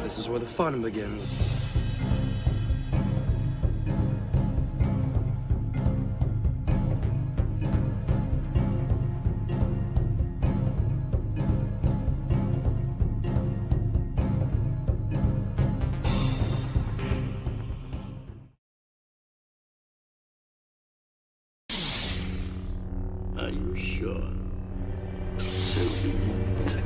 This is where the fun begins. Are you sure? So be it.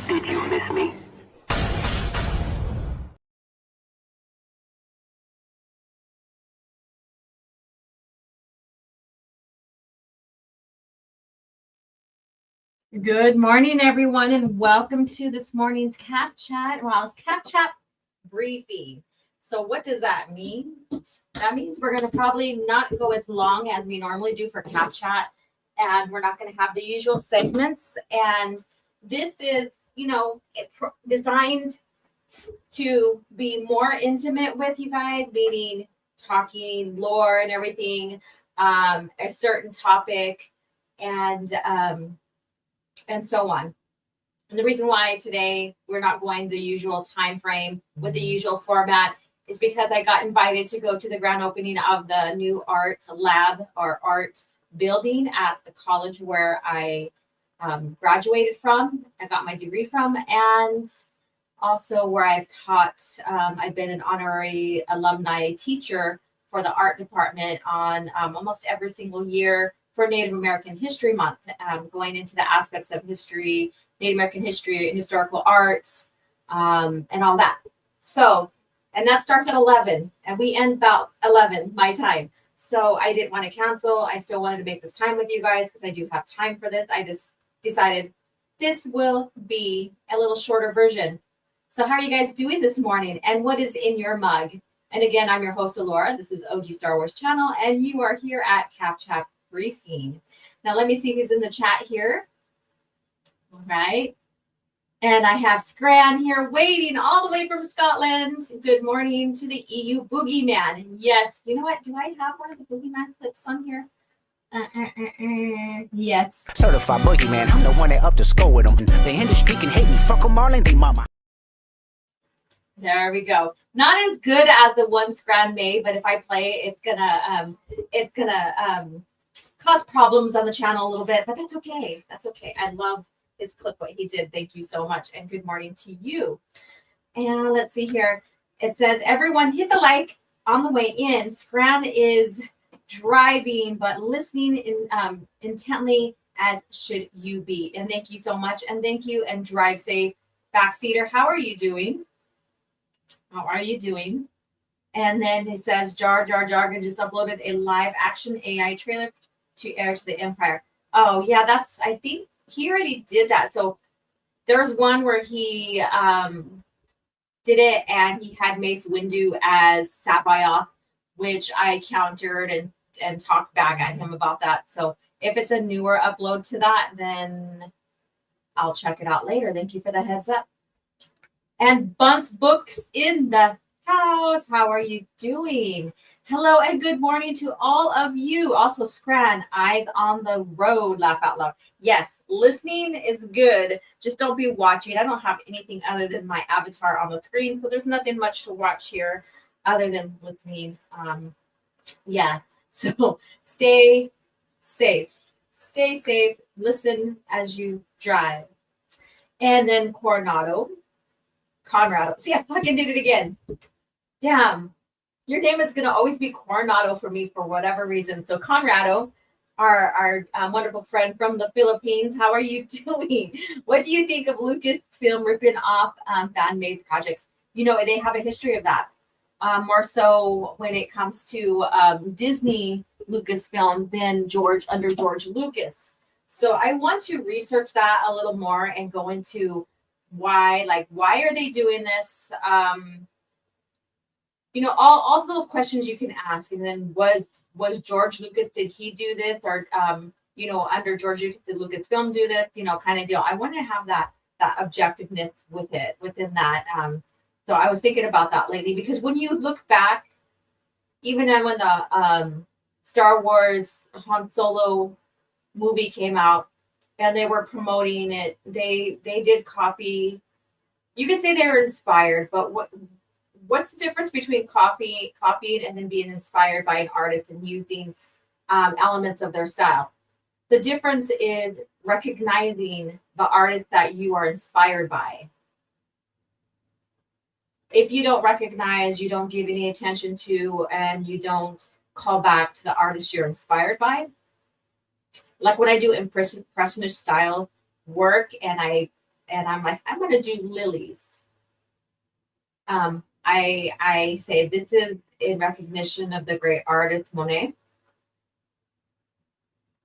Did you miss me? Good morning, everyone, and welcome to this morning's Caf Chat. Well, it's Caf Chat Briefing. So what does that mean? That means we're going to probably not go as long as we normally do for Caf Chat, and we're not going to have the usual segments. And this is, designed to be more intimate with you guys, meaning talking lore and everything, a certain topic, and so on. And the reason why today we're not going the usual time frame with the usual format is because I got invited to go to the grand opening of the new art lab or art building at the college where I graduated from. I got my degree from, and also where I've taught. I've been an honorary alumni teacher for the art department on almost every single year for Native American History Month, going into the aspects of history, Native American history, historical arts, and all that. So, and that starts at 11, and we end about 11 my time. So I didn't want to cancel. I still wanted to make this time with you guys because I do have time for this. I just decided this will be a little shorter version. So how are you guys doing this morning? And what is in your mug? And again, I'm your host, Alora. This is OG Star Wars Channel, and you are here at Caf Chat Briefing. Now let me see who's in the chat here. All right. And I have Scran here waiting all the way from Scotland. Good morning to the EU Boogeyman. Yes. You know what? Do I have one of the Boogeyman clips on here? Yes. Certified Boogeyman. I'm the one that up to score with them. The industry can hate me. Fuck them all and they mama. There we go. Not as good as the one Scran made, but if I play, it's gonna cause problems on the channel a little bit, but that's okay. That's okay. I love his clip, what he did. Thank you so much. And good morning to you. And let's see here. It says, everyone hit the like on the way in. Scran is driving, but listening intently, as should you be. And thank you so much. And thank you, and drive safe. Backseater, how are you doing? How are you doing? And then he says, Jar Jar just uploaded a live action AI trailer to air to the Empire. Oh, yeah, I think he already did that. So there's one where he did it, and he had Mace Windu as Sabayoth, which I countered and talked back at him about that. So if it's a newer upload to that, then I'll check it out later. Thank you for the heads up. And Bunce Books in the house. How are you doing? Hello and good morning to all of you. Also, Scran, eyes on the road, laugh out loud. Yes, listening is good. Just don't be watching. I don't have anything other than my avatar on the screen, so there's nothing much to watch here other than listening. Yeah, so stay safe. Stay safe. Listen as you drive. And then Conrado. See, I fucking did it again. Damn. Your name is going to always be Coronado for me for whatever reason. So Conrado, our wonderful friend from the Philippines, how are you doing? What do you think of Lucasfilm ripping off fan-made projects? You know, they have a history of that. More so when it comes to Disney Lucasfilm than under George Lucas. So I want to research that a little more and go into why are they doing this? All the little questions you can ask. And then was George Lucas, did he do this? Or under George Lucas, did Lucasfilm do this? Kind of deal. I want to have that objectiveness within that. So I was thinking about that lately, because when you look back, even when the Star Wars Han Solo movie came out and they were promoting it, they did copy. You could say they were inspired, but what's the difference between copying and then being inspired by an artist and using elements of their style? The difference is recognizing the artist that you are inspired by. If you don't recognize, you don't give any attention to, and you don't call back to the artist you're inspired by, like when I do impressionist style work, and I'm like, I'm going to do lilies. I say this is in recognition of the great artist Monet.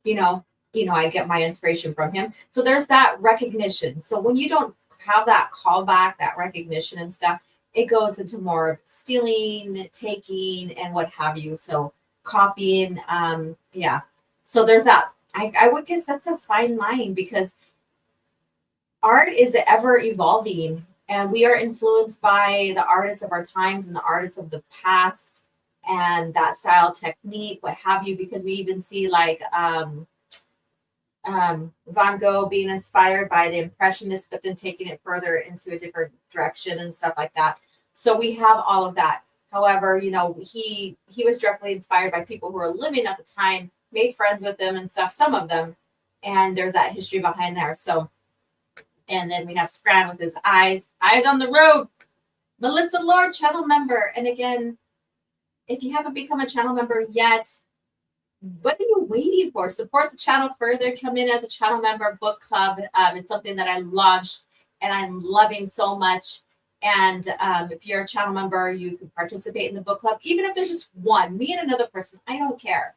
I get my inspiration from him. So there's that recognition. So when you don't have that callback, that recognition and stuff, it goes into more of stealing, taking, and what have you. So copying, yeah. So there's that. I would guess that's a fine line, because art is ever evolving, and we are influenced by the artists of our times and the artists of the past, and that style, technique, what have you, because we even see Van Gogh being inspired by the Impressionists, but then taking it further into a different direction and stuff like that. So we have all of that. However, he was directly inspired by people who were living at the time, made friends with them and stuff, some of them, and there's that history behind there. So, and then we have Scran with his eyes on the road. Melissa Lord, channel member. And again, if you haven't become a channel member yet, what are you waiting for? Support the channel further. Come in as a channel member. Book club is something that I launched and I'm loving so much. And if you're a channel member, you can participate in the book club, even if there's just one, me and another person. I don't care.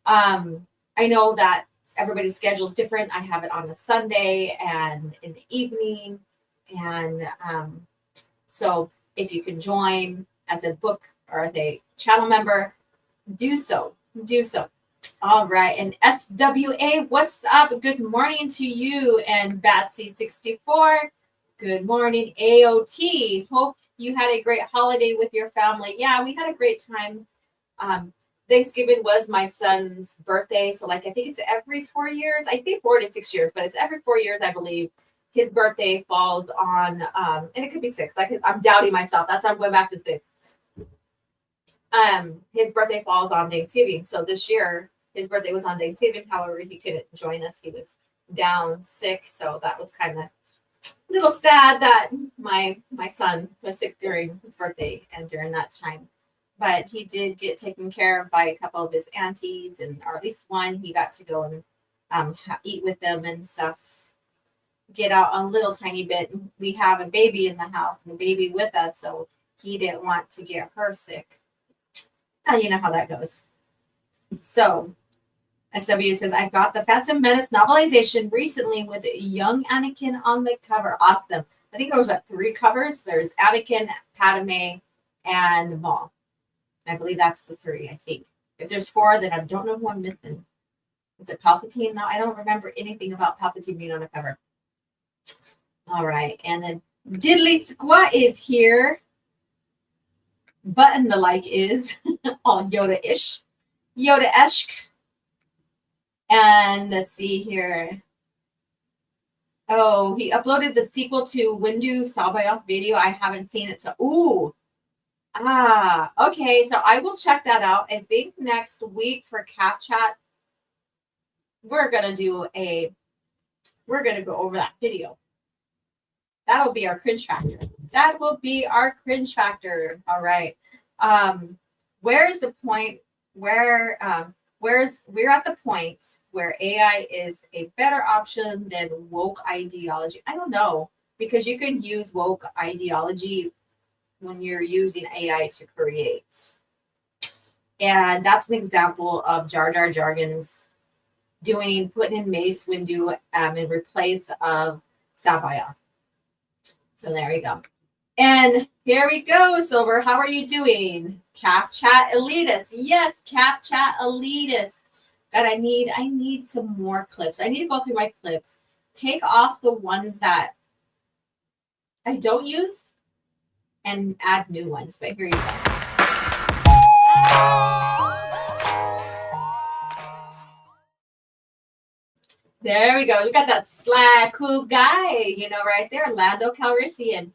I know that everybody's schedule is different. I have it on a Sunday and in the evening. And so if you can join as a book or as a channel member, do so. All right. And SWA, what's up? Good morning to you. And Batsy64, good morning. AOT, hope you had a great holiday with your family. Yeah, we had a great time. Thanksgiving was my son's birthday. So I think it's every 4 years. I think 4 to 6 years, but it's every 4 years, I believe. His birthday falls on, and it could be 6. I'm doubting myself. That's why I'm going back to 6. His birthday falls on Thanksgiving. So this year, his birthday was on Thanksgiving. However, he couldn't join us. He was down sick. So that was kind of a little sad that my son was sick during his birthday and during that time. But he did get taken care of by a couple of his aunties, or at least one. He got to go and eat with them and stuff, get out a little tiny bit. We have a baby in the house and a baby with us, so he didn't want to get her sick. You know how that goes. So SW says, I got the Phantom Menace novelization recently with young Anakin on the cover. Awesome. I think there was 3 covers. There's Anakin, Padme, and Maul. I believe that's the 3, I think. If there's 4, then I don't know who I'm missing. Is it Palpatine? No, I don't remember anything about Palpatine being on the cover. All right. And then Diddly Squat is here. Button the like is all Yoda-ish. Yoda-esque. And let's see here. Oh, he uploaded the sequel to Windu Sabayoth video. I haven't seen it. So, ooh. Okay. So I will check that out. I think next week for Caf Chat, we're going to go over that video. That'll be our cringe factor. That will be our cringe factor. All right. Where's the point where we're at the point where AI is a better option than woke ideology? I don't know, because you can use woke ideology when you're using AI to create. And that's an example of Jar Jar Jargon's putting in Mace Windu in replace of Sapphire. So there you go. And here we go, Silver. How are you doing? Caf Chat Elitist. Yes, Caf Chat Elitist. God, I need some more clips. I need to go through my clips, take off the ones that I don't use, and add new ones. But here you go. There we go. Look at that sly, cool guy, right there, Lando Calrissian.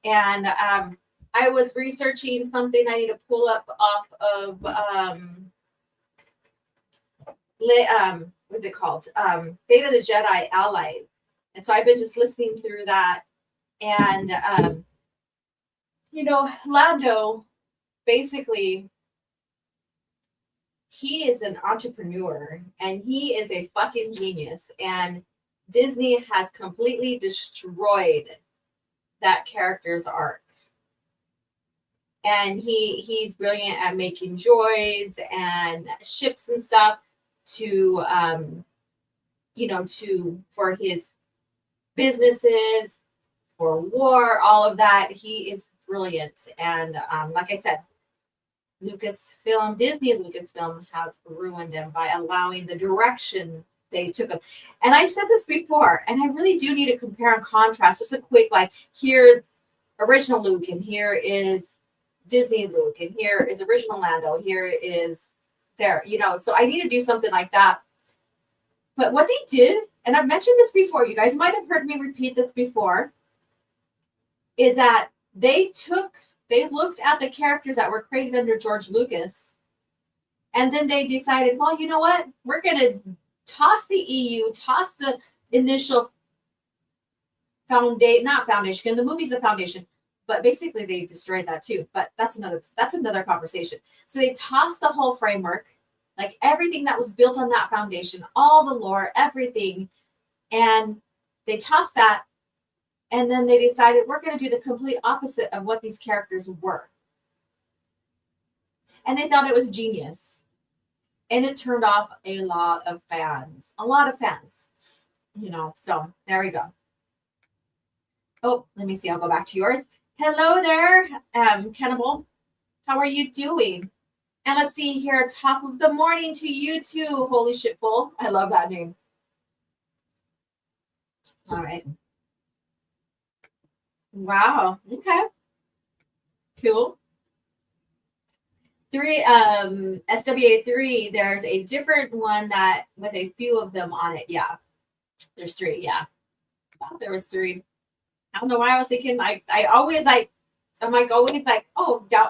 And I was researching something I need to pull up off of what's it called? Fate of the Jedi Allies. And so I've been just listening through that. And Lando, basically, he is an entrepreneur and he is a fucking genius. And Disney has completely destroyed that character's arc. And he's brilliant at making droids and ships and stuff to for his businesses, for war, all of that. He is brilliant. And like I said, Disney Lucasfilm has ruined him by allowing the direction they took him. And I said this before, and I really do need to compare and contrast. Just a quick, like, here's original Luke, and here is Disney Luke, and here is original Lando, here is there, so I need to do something like that. But what they did, and I've mentioned this before, you guys might have heard me repeat this before, is that they looked at the characters that were created under George Lucas, and then they decided, well, you know what? We're going to toss the EU, toss the initial not foundation, the movie's the foundation, but basically they destroyed that too. But that's another conversation. So they tossed the whole framework, like everything that was built on that foundation, all the lore, everything, and they tossed that. And then they decided we're going to do the complete opposite of what these characters were. And they thought it was genius. And it turned off a lot of fans. So there we go. Oh, let me see. I'll go back to yours. Hello there, Cannibal. How are you doing? And let's see here. Top of the morning to you too. Holy shit, full. I love that name. All right. Wow. Okay. Cool. SWA3, there's a different one that with a few of them on it. Yeah. There's 3. Yeah. I thought there was 3. I don't know why I was thinking I always doubt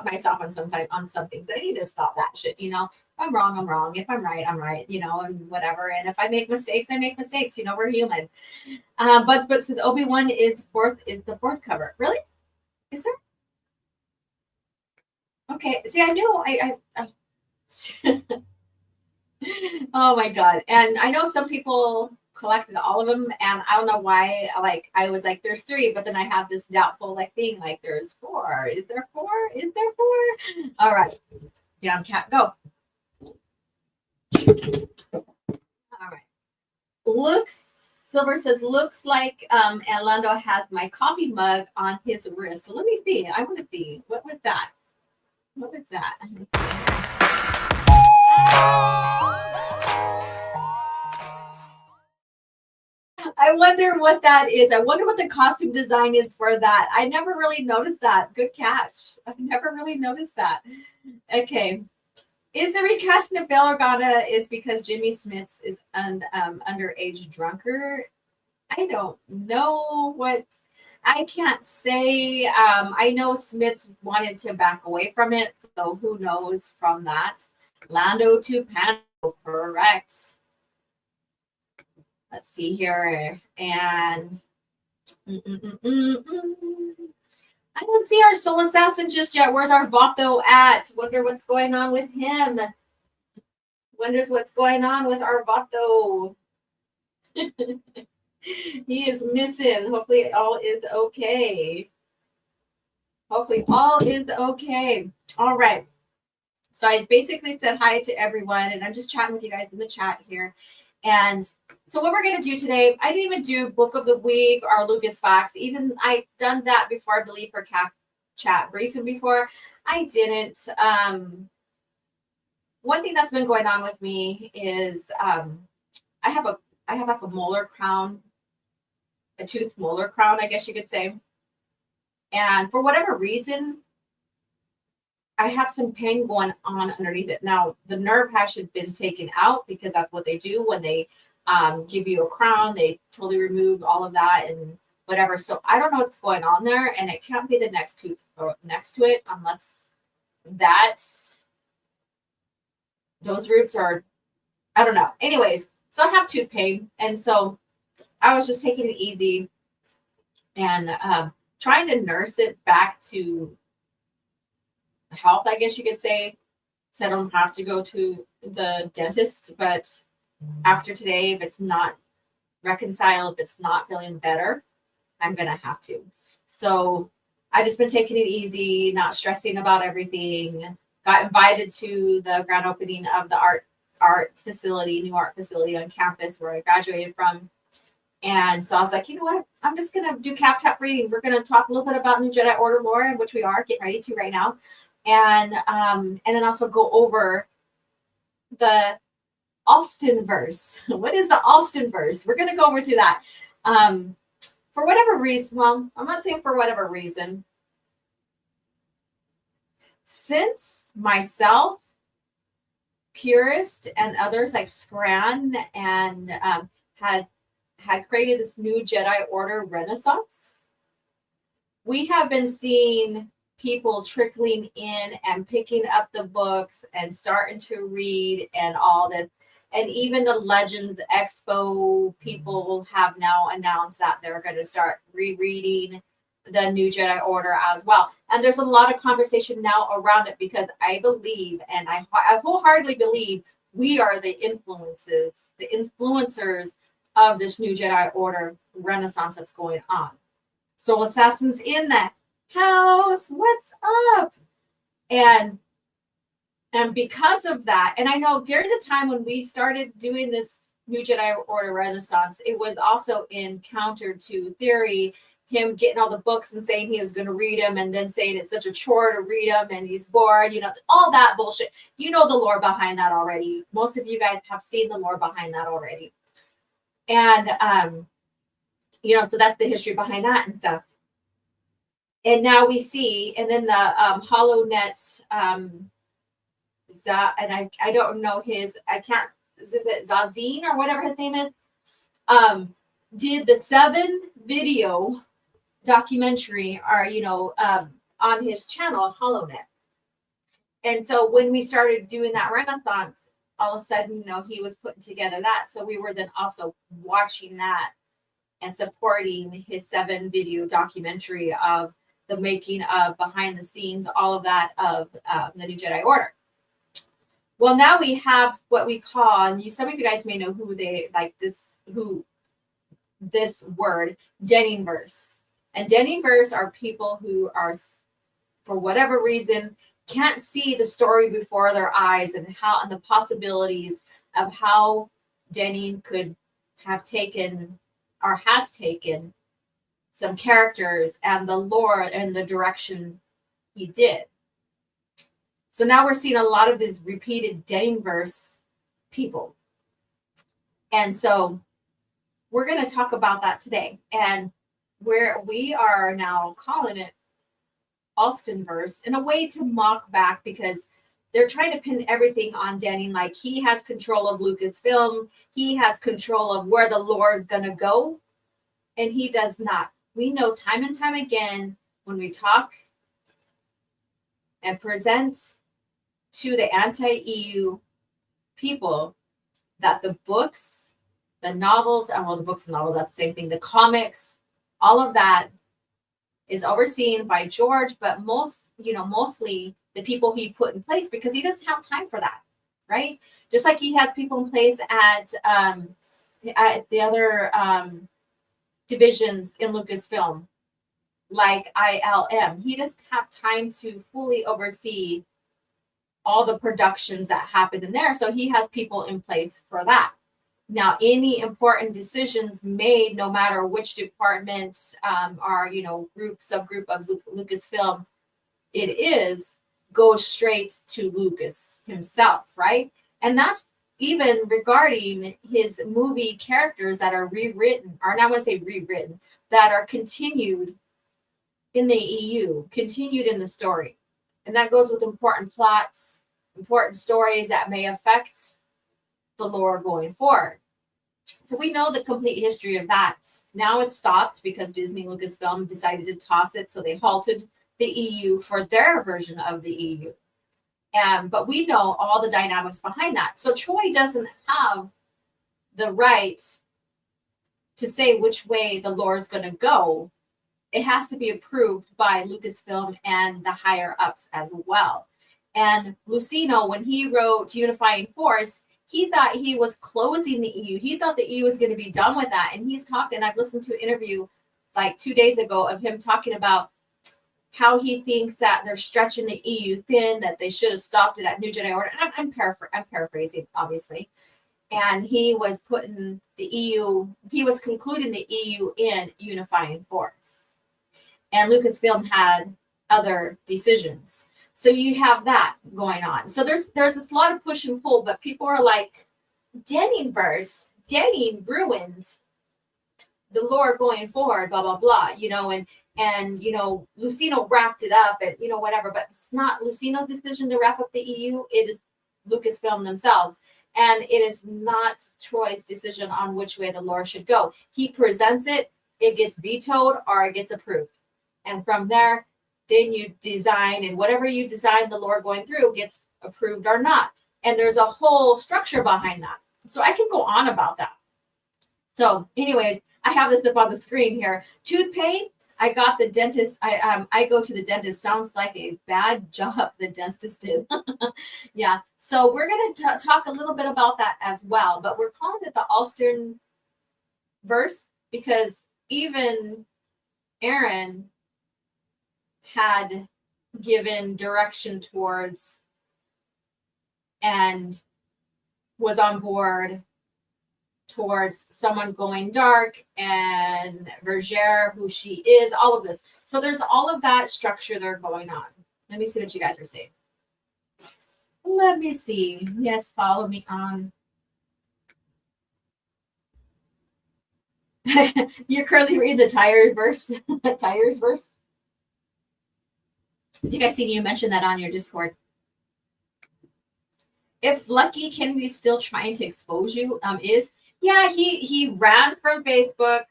myself on some things. I need to stop that shit, If I'm wrong, I'm wrong. If I'm right, I'm right, and whatever. And if I make mistakes, I make mistakes. We're human. Bud's book says Obi-Wan is the fourth cover. Really? Is there? Okay. See, I knew I oh my God. And I know some people collected all of them, and I don't know why. I was like, there's 3, but then I have this doubtful thing, like there's 4. Is there 4? Is there 4? All right. Down cat, go. All right. Silver says, looks like Orlando has my coffee mug on his wrist. So let me see. I want to see. What was that? I wonder what that is. I wonder what the costume design is for that. I never really noticed that. Good catch. I've never really noticed that. Okay. Is the recasting of Bail Organa is because Jimmy Smits is an underage drunker? I don't know what. I can't say. I know Smits wanted to back away from it, so who knows from that. Lando to Pando, correct. Let's see here. And I don't see our soul assassin just yet. Where's our Vato at? Wonder what's going on with him. Wonders what's going on with our Vato. He is missing. Hopefully all is okay. All right. So I basically said hi to everyone, and I'm just chatting with you guys in the chat here. And so what we're going to do today, I didn't even do book of the week or Lucas Facts. Even I've done that before, I believe, for Caf Chat Briefing before. I didn't. One thing that's been going on with me is I have like a molar crown, a tooth molar crown, I guess you could say. And for whatever reason, I have some pain going on underneath it. Now, the nerve has been taken out because that's what they do when they give you a crown. They totally remove all of that and whatever. So I don't know what's going on there, and it can't be the next tooth next to it unless those roots are, I don't know. Anyways, so I have tooth pain, and so I was just taking it easy and trying to nurse it back to health, I guess you could say, so I don't have to go to the dentist. But after today, if it's not reconciled, if it's not feeling better, I'm gonna have to. So I just been taking it easy, not stressing about everything. Got invited to the grand opening of the art facility, new art facility on campus where I graduated from. And so I was like, you know what? I'm just gonna do Caf Chat Briefing. We're gonna talk a little bit about New Jedi Order lore, which we are getting ready to right now. And then also go over the Alston verse. What is the Alston verse? We're going to go over to that. For whatever reason, well, I'm not saying for whatever reason. Since myself, Purist, and others like Scran and had created this new Jedi Order Renaissance, we have been seeing people trickling in and picking up the books and starting to read and all this. And even the Legends Expo people have now announced that they're going to start rereading the New Jedi Order as well. And there's a lot of conversation now around it because I believe, and I wholeheartedly believe, we are the influencers of this New Jedi Order Renaissance that's going on. So Assassins in that house, what's up? And because of that, and I know during the time when we started doing this New Jedi Order Renaissance, it was also in counter to theory, him getting all the books and saying he was going to read them and then saying it's such a chore to read them and he's bored, all that bullshit. You know the lore behind that already. Most of you guys have seen the lore behind that already. And so that's the history behind that and stuff. And now we see, and then the HoloNet, and I don't know is it Zazine or whatever his name is, did the 7-video documentary on his channel, HoloNet. And so when we started doing that Renaissance, all of a sudden, he was putting together that. So we were then also watching that and supporting his 7-video documentary of the making of behind the scenes, all of that of the New Jedi Order. Well, now we have what we call, and some of you guys may know who this word, Denning-verse. And Denning-verse are people who are, for whatever reason, can't see the story before their eyes and the possibilities of how Denning could have taken or has taken some characters and the lore and the direction he did. So now we're seeing a lot of these repeated Denning-verse people. And so we're going to talk about that today. And where we are now calling it Alston-verse in a way to mock back, because they're trying to pin everything on Denning, like he has control of Lucasfilm, he has control of where the lore is going to go, and he does not. We know time and time again when we talk and present to the anti-EU people that the books, the novels, and the books and novels, that's the same thing, the comics, all of that is overseen by George, but mostly the people he put in place, because he doesn't have time for that, right? Just like he has people in place at the other divisions in Lucasfilm, like ILM. He doesn't have time to fully oversee all the productions that happened in there. So he has people in place for that. Now, any important decisions made, no matter which department or, group, subgroup of Lucasfilm it goes straight to Lucas himself, right? And that's even regarding his movie characters that are rewritten, or not want to say rewritten, that are continued in the EU, continued in the story. And that goes with important plots, important stories that may affect the lore going forward. So we know the complete history of that. Now it's stopped because Disney Lucasfilm decided to toss it, so they halted the EU for their version of the EU. But we know all the dynamics behind that. So Troy doesn't have the right to say which way the lore is going to go. It has to be approved by Lucasfilm and the higher ups as well. And Lucino, when he wrote Unifying Force, he thought he was closing the EU. He thought the EU was going to be done with that. And he's talked, and I've listened to an interview like 2 days ago of him talking about how he thinks that they're stretching the EU thin, that they should have stopped it at New Jedi Order. I'm paraphrasing, obviously. And he was putting the EU, he was concluding the EU in Unifying Force. And Lucasfilm had other decisions. So you have that going on. So there's this lot of push and pull, but people are like, Denning ruined the lore going forward, blah, blah, blah, and Lucino wrapped it up and, whatever, but it's not Lucino's decision to wrap up the EU. It is Lucasfilm themselves. And it is not Troy's decision on which way the lore should go. He presents it, it gets vetoed or it gets approved. And from there, then you design, and whatever you design the lore going through gets approved or not. And there's a whole structure behind that. So I can go on about that. So anyways, I have this up on the screen here. Tooth pain. I got the dentist. I go to the dentist. Sounds like a bad job the dentist did. Yeah. So we're going to talk a little bit about that as well. But we're calling it the Alston verse because even Aaron had given direction towards and was on board towards someone going dark and Vergere, who she is, all of this. So there's all of that structure there going on. Let me see what you guys are saying. Let me see. Yes, follow me on. You're currently reading the Tires verse. Tires verse. I think I seen you mention that on your Discord. If Lucky Kennedy's still trying to expose you, yeah, he ran from Facebook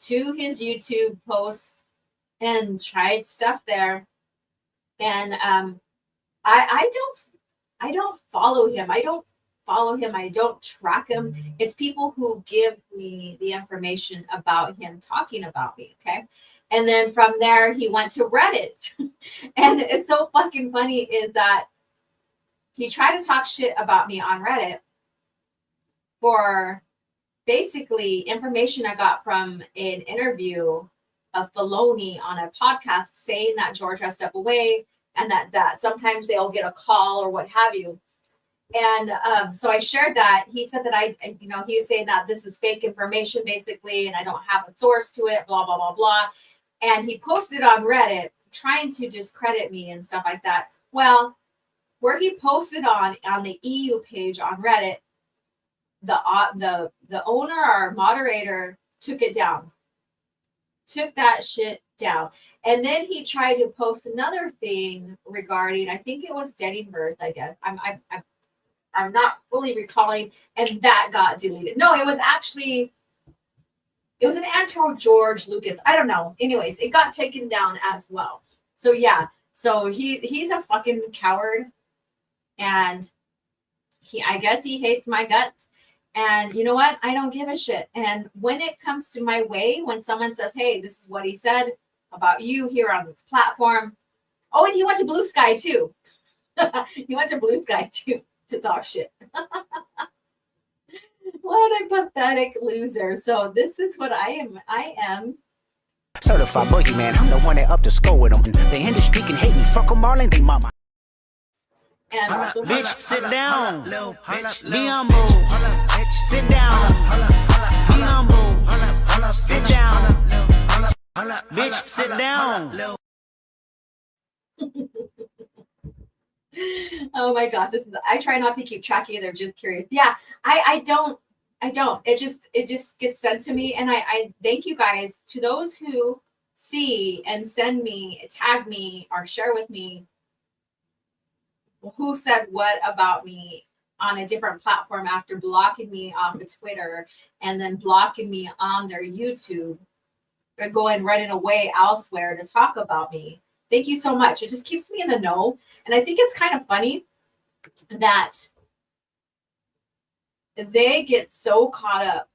to his YouTube posts and tried stuff there. And I don't follow him. I don't track him. It's people who give me the information about him talking about me. Okay. And then from there, he went to Reddit. And it's so fucking funny is that he tried to talk shit about me on Reddit for basically information I got from an interview of Filoni on a podcast saying that George has stepped away and that sometimes they'll get a call or what have you. And so I shared that. He said that he was saying that this is fake information basically, and I don't have a source to it, blah, blah, blah, blah. And he posted on Reddit trying to discredit me and stuff like that. Well, where he posted on the EU page on Reddit, the owner or moderator took it down, took that shit down. And then he tried to post another thing regarding, I think it was Dennyverse, I guess. I'm not fully recalling, and that got deleted. No, it was an Anto George Lucas. I don't know. Anyways, it got taken down as well. So yeah, so he's a fucking coward, and I guess he hates my guts. And you know what? I don't give a shit. And when it comes to my way, when someone says, hey, this is what he said about you here on this platform. Oh, and he went to Blue Sky too. He went to Blue Sky too to talk shit. What a pathetic loser. So this is what I am. I am certified boogeyman. I'm the one that up to score with them. The industry can hate me. Fuck them all and they mama. And also, Bitch, sit down. Be humble. Sit down. Be humble. Sit down. Bitch, sit down. oh my gosh, I try not to keep track either. Just curious. Yeah, I don't. It just gets sent to me, and I thank you guys to those who see and send me, tag me, or share with me who said what about me on a different platform after blocking me off of Twitter and then blocking me on their YouTube or going running away elsewhere to talk about me. Thank you so much. It just keeps me in the know. And I think it's kind of funny that they get so caught up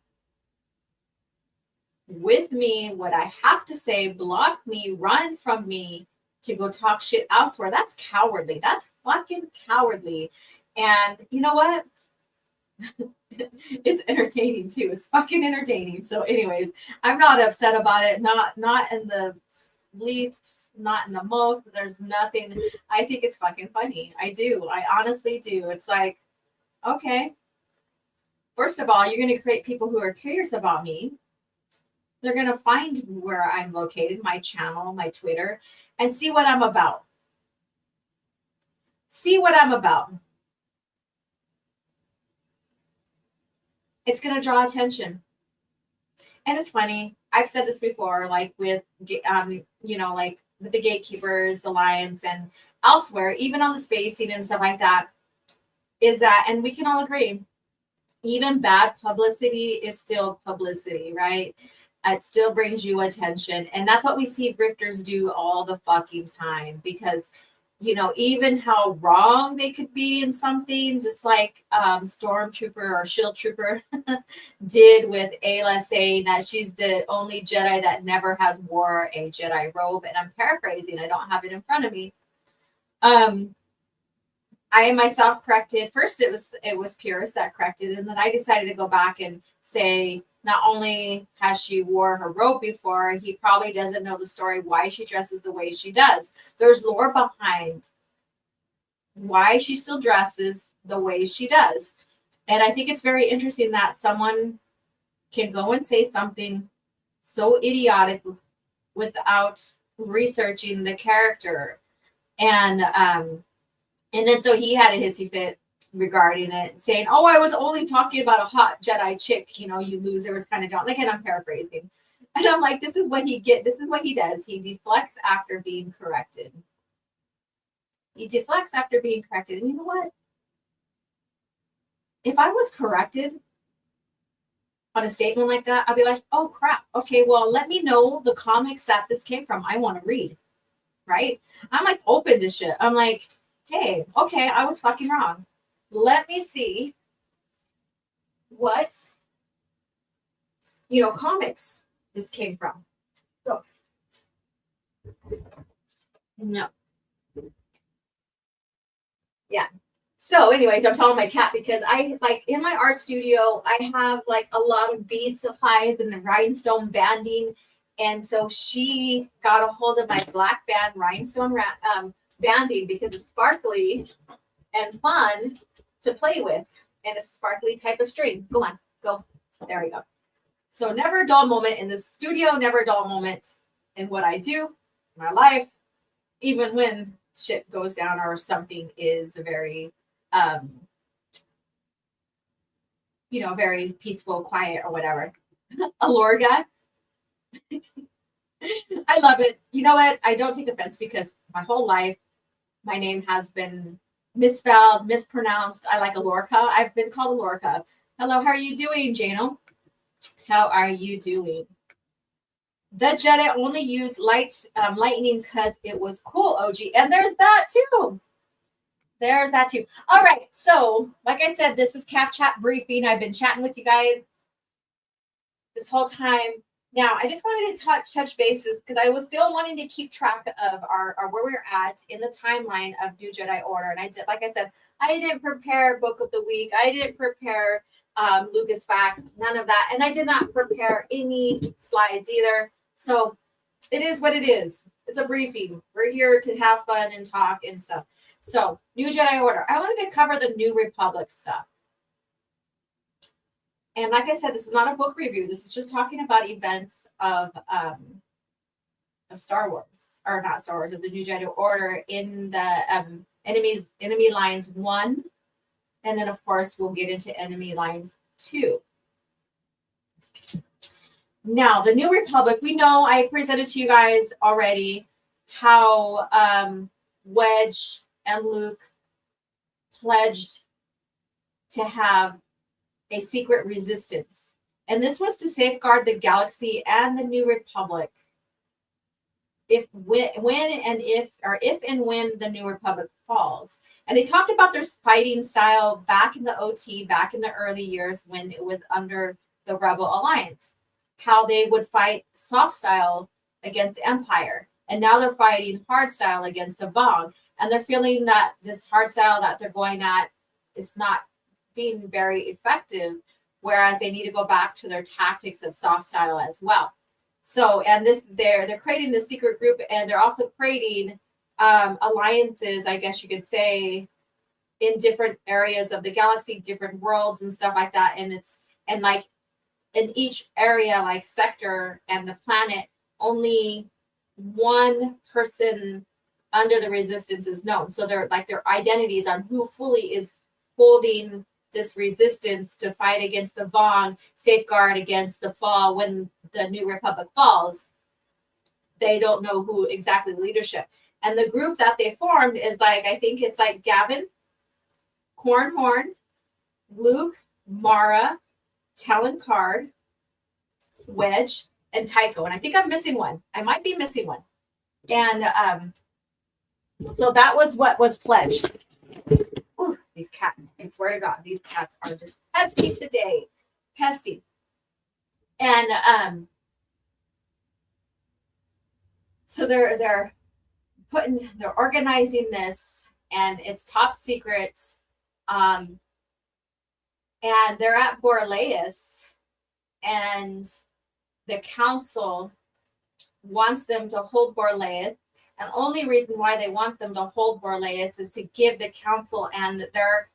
with me, what I have to say, block me, run from me to go talk shit elsewhere. That's cowardly. That's fucking cowardly. And you know what? It's entertaining too. It's fucking entertaining. So anyways, I'm not upset about it. Not in the least, not in the most. There's nothing. I think it's fucking funny. I do. I honestly do. It's like, okay. First of all, you're going to create people who are curious about me. They're going to find where I'm located, my channel, my Twitter, and see what I'm about. See what I'm about. It's going to draw attention. And it's funny. I've said this before, like with, like with the Gatekeepers Alliance and elsewhere, even on the spacing and stuff like that, is that, and we can all agree, even bad publicity is still publicity, right? It still brings you attention. And that's what we see grifters do all the fucking time, because, even how wrong they could be in something, just like Stormtrooper or Shield Trooper did with Ayla saying that she's the only Jedi that never has wore a Jedi robe. And I'm paraphrasing, I don't have it in front of me. I myself corrected. First, it was Purist that corrected, and then I decided to go back and say, not only has she wore her robe before, he probably doesn't know the story why she dresses the way she does. There's lore behind why she still dresses the way she does. And I think it's very interesting that someone can go and say something so idiotic without researching the character. And then so he had a hissy fit regarding it, saying, "Oh, I was only talking about a hot Jedi chick, you losers kind of don't." Like, and I'm paraphrasing. And I'm like, this is what he does. He deflects after being corrected. And you know what? If I was corrected on a statement like that, I'd be like, oh crap. Okay, well, let me know the comics that this came from. I want to read. Right? I'm like open to shit. I'm like, hey, okay, I was fucking wrong. Let me see what, comics this came from. So, no. Yeah. So anyways, I'm telling my cat because I like in my art studio, I have like a lot of bead supplies and the rhinestone banding. And so she got a hold of my black band rhinestone banding because it's sparkly and fun to play with, and a sparkly type of string. Go on, go. There we go. So never a dull moment in the studio, never a dull moment in what I do, in my life, even when shit goes down or something is very, very peaceful, quiet, or whatever. A lore guy. I love it. You know what? I don't take offense because my whole life, my name has been misspelled, mispronounced. I like Alorca. I've been called Alorca. Hello, how are you doing, Jano? How are you doing? The Jedi only used lightning because it was cool, OG. And there's that too. All right. So, like I said, this is Caf Chat Briefing. I've been chatting with you guys this whole time. Now, I just wanted to touch bases because I was still wanting to keep track of our where we're at in the timeline of New Jedi Order. And I did, like I said, I didn't prepare Book of the Week. I didn't prepare Lucas Facts, none of that. And I did not prepare any slides either. So it is what it is. It's a briefing. We're here to have fun and talk and stuff. So, New Jedi Order. I wanted to cover the New Republic stuff. And like I said, this is not a book review. This is just talking about events of Star Wars, or not Star Wars, of the New Jedi Order in the Enemy Lines 1. And then, of course, we'll get into Enemy Lines 2. Now, the New Republic, we know I presented to you guys already how Wedge and Luke pledged to have a secret resistance. And this was to safeguard the galaxy and the New Republic. If and when the New Republic falls. And they talked about their fighting style back in the OT, back in the early years when it was under the Rebel Alliance. How they would fight soft style against the Empire. And now they're fighting hard style against the Vong. And they're feeling that this hard style that they're going at is not being very effective, whereas they need to go back to their tactics of soft style as well. So, and this they're creating this secret group, and they're also creating alliances, I guess you could say, in different areas of the galaxy, different worlds and stuff like that. And like in each area, like sector and the planet, only one person under the resistance is known. So they're like their identities on who fully is holding this resistance to fight against the Vong, safeguard against the fall when the New Republic falls. They don't know who exactly leadership. And the group that they formed is like, I think it's like Gavin, Cornhorn, Luke, Mara, Talon Card, Wedge, and Tycho. And I think I'm missing one. I might be missing one. And so that was what was pledged. Ooh, these cats, I swear to God, these cats are just pesky today. Pesky. And so they're organizing this, and it's top secret. And they're at Borlaeus, and the council wants them to hold Borlaeus. And only reason why they want them to hold Borlaeus is to give the council and their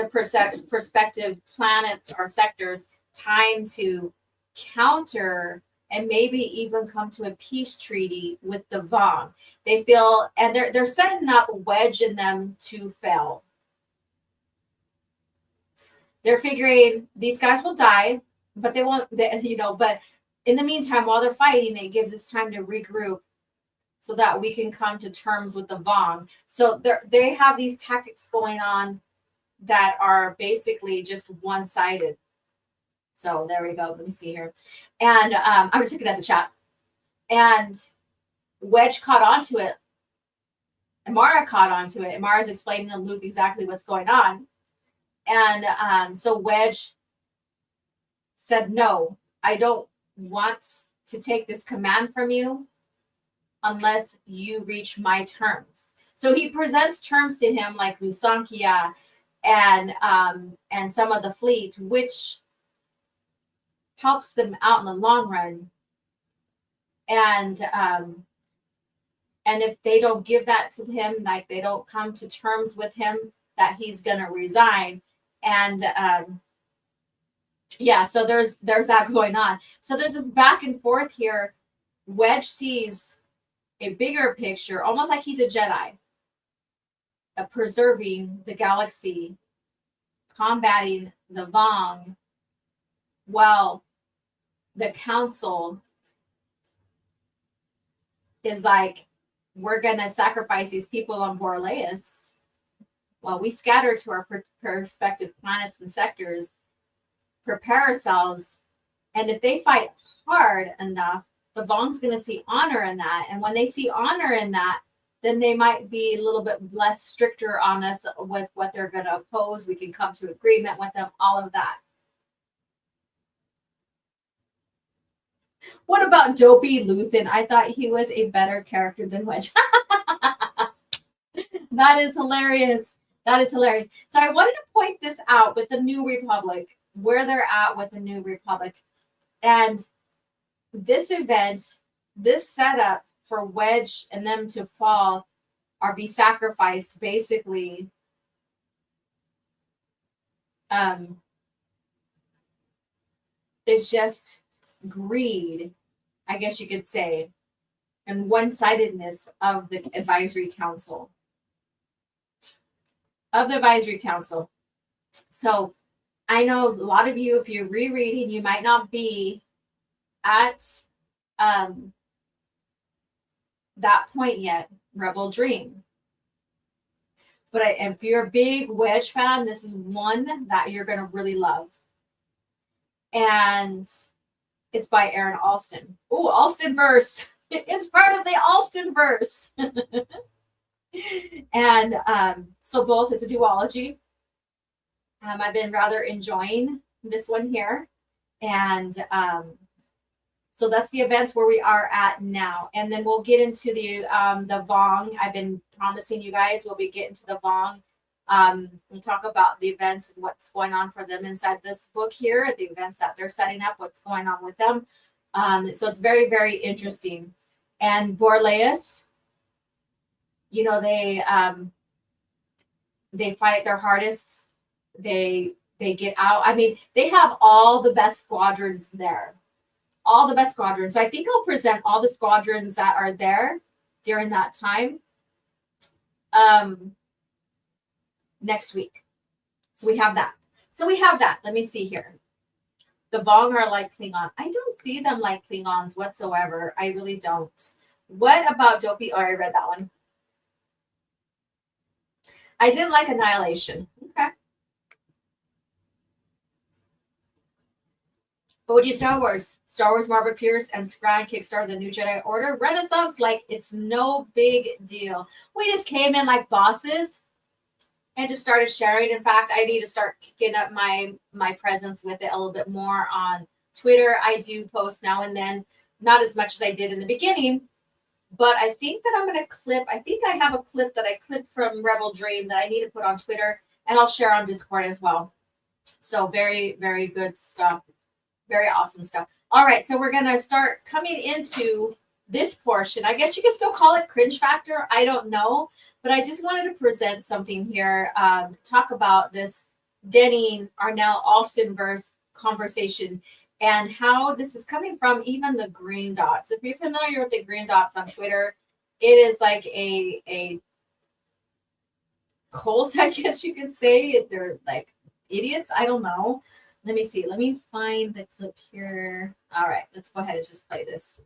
prospective planets or sectors time to counter and maybe even come to a peace treaty with the Vong. They feel, and they're setting up Wedge in them to fail. They're figuring these guys will die, but they won't, but in the meantime, while they're fighting, it gives us time to regroup so that we can come to terms with the Vong. So they have these tactics going on that are basically just one-sided. So there we go. Let me see here. And I was looking at the chat. And Wedge caught onto it. And Mara caught onto it. And Mara's explaining to Luke exactly what's going on. And so Wedge said, no, I don't want to take this command from you unless you reach my terms. So he presents terms to him like Lusankia and some of the fleet, which helps them out in the long run. And if they don't give that to him, like they don't come to terms with him, that he's gonna resign. And so there's that going on. So there's this back and forth here. Wedge sees a bigger picture, almost like he's a Jedi, of preserving the galaxy, combating the Vong, while the council is like, we're going to sacrifice these people on Borlaeus while we scatter to our prospective planets and sectors, prepare ourselves. And if they fight hard enough, the Vong's going to see honor in that. And when they see honor in that, then they might be a little bit less stricter on us with what they're going to oppose. We can come to agreement with them, all of that. What about Dopey Luthen? I thought he was a better character than Wedge. That is hilarious. That is hilarious. So I wanted to point this out with the New Republic, where they're at with the New Republic. And this event, this setup for Wedge and them to fall or be sacrificed, basically, is just greed, I guess you could say, and one-sidedness of the advisory council. So I know a lot of you, if you're rereading, you might not be at that point yet, Rebel Dream. But if you're a big Wedge fan, this is one that you're going to really love. And it's by Aaron Alston. Oh, Alston verse. It's part of the Alston verse. And so both, it's a duology. I've been rather enjoying this one here. And so that's the events where we are at now. And then we'll get into the Vong. I've been promising you guys we'll be getting to the Vong. We'll talk about the events and what's going on for them inside this book here, the events that they're setting up, what's going on with them. So it's very, very interesting. And Borlaeus, you know, they fight their hardest. They get out. I mean, they have all the best squadrons there. All the best squadrons. So I think I'll present all the squadrons that are there during that time next week. So we have that. Let me see here. The Vong are like Klingon. I don't see them like Klingons whatsoever. I really don't. What about Dopey? Oh, I read that one. I didn't like Annihilation. Okay. But would you Star Wars, Margaret Pierce and Scran kickstarted the New Jedi Order Renaissance like it's no big deal. We just came in like bosses and just started sharing. In fact, I need to start kicking up my presence with it a little bit more on Twitter. I do post now and then, not as much as I did in the beginning, but I think that I'm going to clip. I think I have a clip that I clipped from Rebel Dream that I need to put on Twitter, and I'll share on Discord as well. So very, very good stuff. Very awesome stuff. All right, so we're going to start coming into this portion. I guess you could still call it cringe factor. I don't know, but I just wanted to present something here, talk about this Denning, Arnell, Alston verse conversation and how this is coming from even the green dots. If you're familiar with the green dots on Twitter, it is like a cult, I guess you could say. They're like idiots. I don't know. Let me see. Let me find the clip here. All right, let's go ahead and just play this.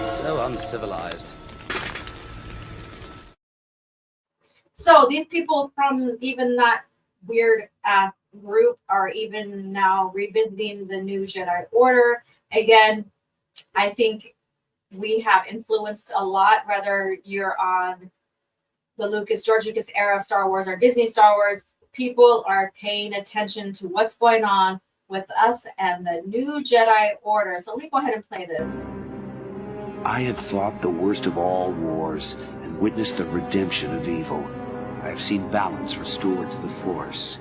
So uncivilized. So these people from even that weird ass group are even now revisiting the New Jedi Order. Again, I think we have influenced a lot, whether you're on the George Lucas era of Star Wars or Disney Star Wars. People are paying attention to what's going on with us and the New Jedi Order. So let me go ahead and play this. I had fought the worst of all wars and witnessed the redemption of evil. I have seen balance restored to the Force.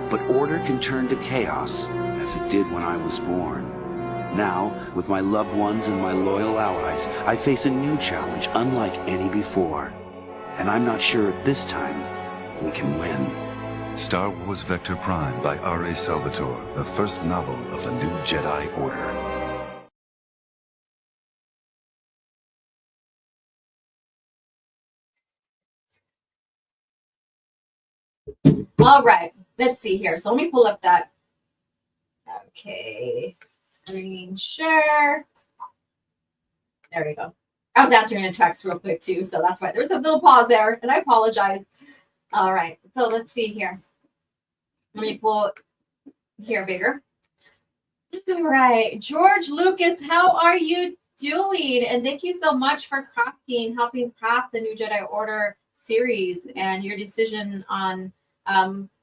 But order can turn to chaos, as it did when I was born. Now, with my loved ones and my loyal allies, I face a new challenge unlike any before. And I'm not sure at this time we can win. Star Wars Vector Prime by R.A. Salvatore, the first novel of the New Jedi Order. All right, let's see here. So let me pull up that. Okay, screen share. There we go. I was answering a text real quick too, so that's why there's a little pause there, and I apologize. All right, so let's see here. Let me pull it here bigger. All right, George Lucas, how are you doing? And thank you so much for helping craft the New Jedi Order series and your decision on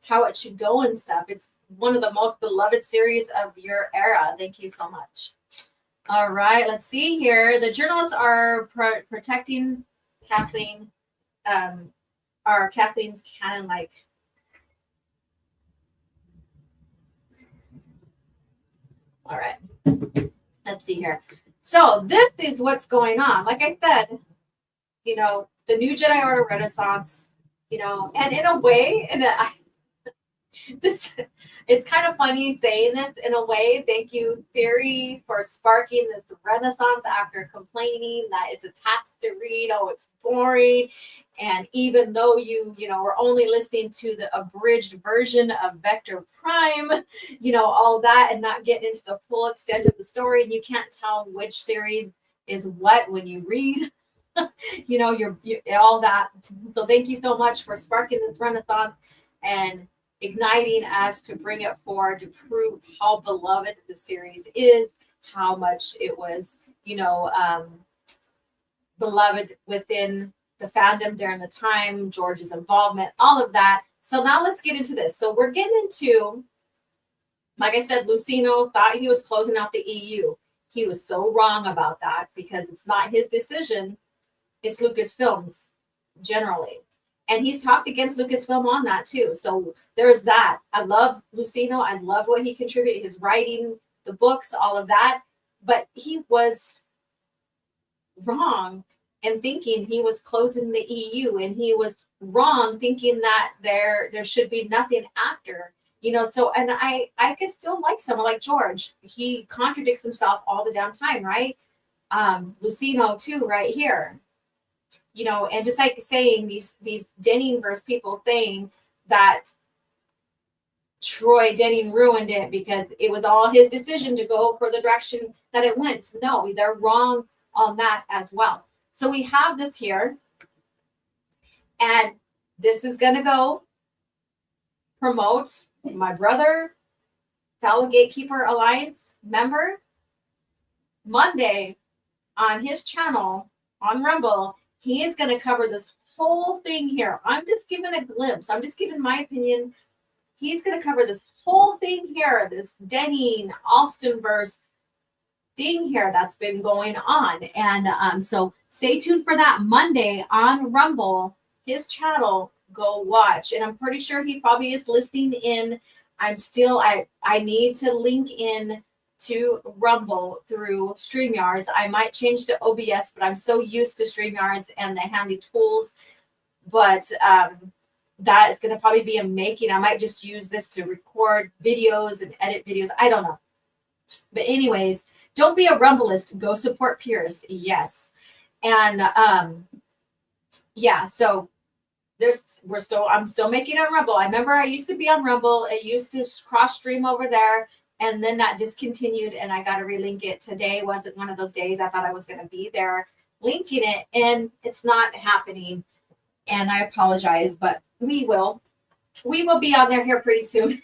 how it should go and stuff. It's one of the most beloved series of your era. Thank you so much. All right, let's see here. The journalists are protecting Kathleen, or Kathleen's canon-like. All right, let's see here. So this is what's going on. Like I said, you know, the New Jedi Order Renaissance, you know, and in a way, this it's kind of funny saying this in a way. Thank you, Theory, for sparking this renaissance after complaining that it's a task to read. Oh, it's boring. And even though you know, were only listening to the abridged version of Vector Prime, you know, all that, and not getting into the full extent of the story, and you can't tell which series is what when you read, you know, you're all that. So thank you so much for sparking this renaissance and igniting us to bring it forward to prove how beloved the series is, how much it was, you know, beloved within the fandom during the time, George's involvement, all of that. So now let's get into this. So we're getting into, like I said, Lucino thought he was closing out the EU. He was so wrong about that because it's not his decision. It's Lucasfilm's generally. And he's talked against Lucasfilm on that too. So there's that. I love Lucino. I love what he contributed, his writing, the books, all of that. But he was wrong in thinking he was closing the EU, and he was wrong thinking that there should be nothing after. You know, so, and I could still like someone like George. He contradicts himself all the damn time, right? Lucino too, right here. You know, and just like saying these Denning-verse people saying that Troy Denning ruined it because it was all his decision to go for the direction that it went. No, they're wrong on that as well. So we have this here, and this is going to go promote my brother, fellow Gatekeeper Alliance member, Monday on his channel on Rumble. He is going to cover this whole thing here. I'm just giving a glimpse. I'm just giving my opinion. He's going to cover this whole thing here, this Denning, Alston-verse thing here that's been going on. And so stay tuned for that Monday on Rumble, his channel. Go watch. And I'm pretty sure he probably is listening in. I need to link in to Rumble through StreamYards. I might change to OBS, but I'm so used to StreamYards and the handy tools. But that is going to probably be a making. I might just use this to record videos and edit videos. I don't know. But anyways, don't be a Rumbleist. Go support Purist. Yes. And yeah, so I'm still making on Rumble. I remember I used to be on Rumble. I used to cross stream over there. And then that discontinued, and I got to relink it. Today wasn't one of those days I thought I was going to be there linking it, and it's not happening. And I apologize, but we will be on there here pretty soon.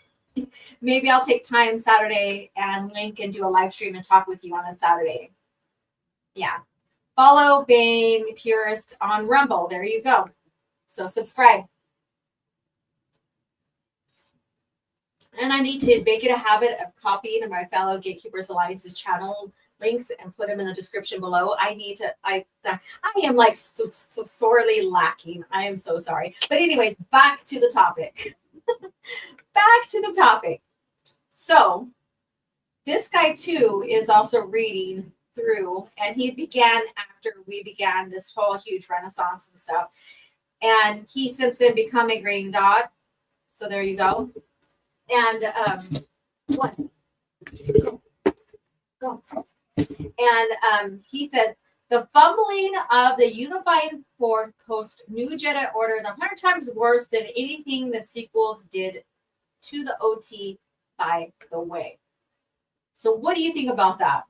Maybe I'll take time Saturday and link and do a live stream and talk with you on a Saturday. Yeah. Follow Bane Purist on Rumble. There you go. So subscribe. And I need to make it a habit of copying my fellow Gatekeepers Alliance's channel links and put them in the description below. I am like so sorely lacking. I am so sorry. But anyways, back to the topic. Back to the topic. So this guy too is also reading through, and he began after we began this whole huge renaissance and stuff. And he since then become a green dot. So there you go. And what? Go. And he says the fumbling of the unifying force post New Jedi Order is 100 times worse than anything the sequels did to the OT, by the way. So what do you think about that?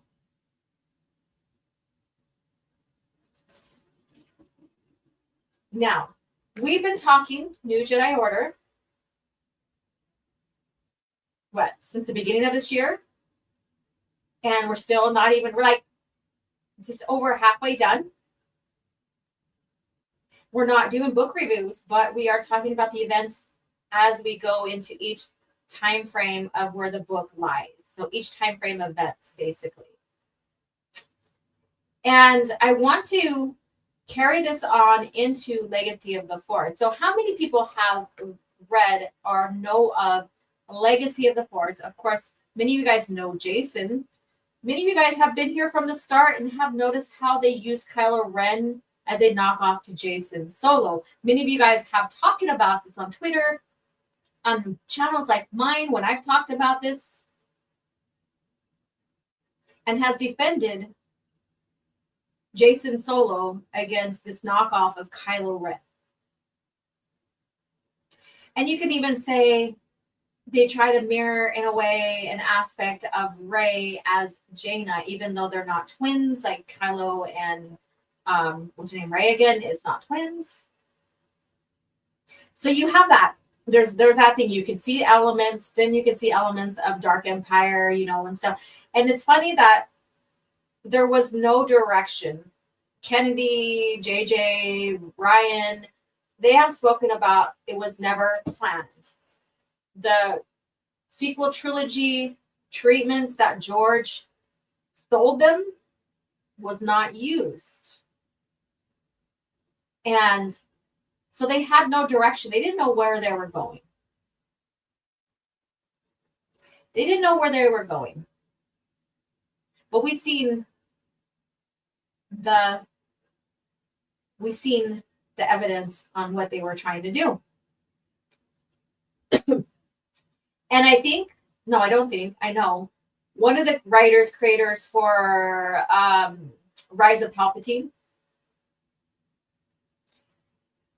Now, we've been talking New Jedi Order. What, since the beginning of this year? And we're still not even, we're like just over halfway done. We're not doing book reviews, but we are talking about the events as we go into each time frame of where the book lies. So each time frame events, basically. And I want to carry this on into Legacy of the Force. So how many people have read or know of Legacy of the Force? Of course, many of you guys know Jason. Many of you guys have been here from the start and have noticed how they use Kylo Ren as a knockoff to Jason Solo. Many of you guys have talked about this on Twitter, on channels like mine when I've talked about this, and has defended Jason Solo against this knockoff of Kylo Ren. And you can even say they try to mirror, in a way, an aspect of Rey as Jaina, even though they're not twins, like Kylo and what's her name, Rey again, is not twins. So you have that. There's that thing. You can see elements, then you can see elements of Dark Empire, you know, and stuff. And it's funny that there was no direction. Kennedy, JJ, Ryan, they have spoken about it was never planned. The sequel trilogy treatments that George sold them was not used. And so they had no direction. They didn't know where they were going. They didn't know where they were going. But we've seen the evidence on what they were trying to do. And I think, no, I don't think, I know, one of the writers, creators for Rise of Palpatine,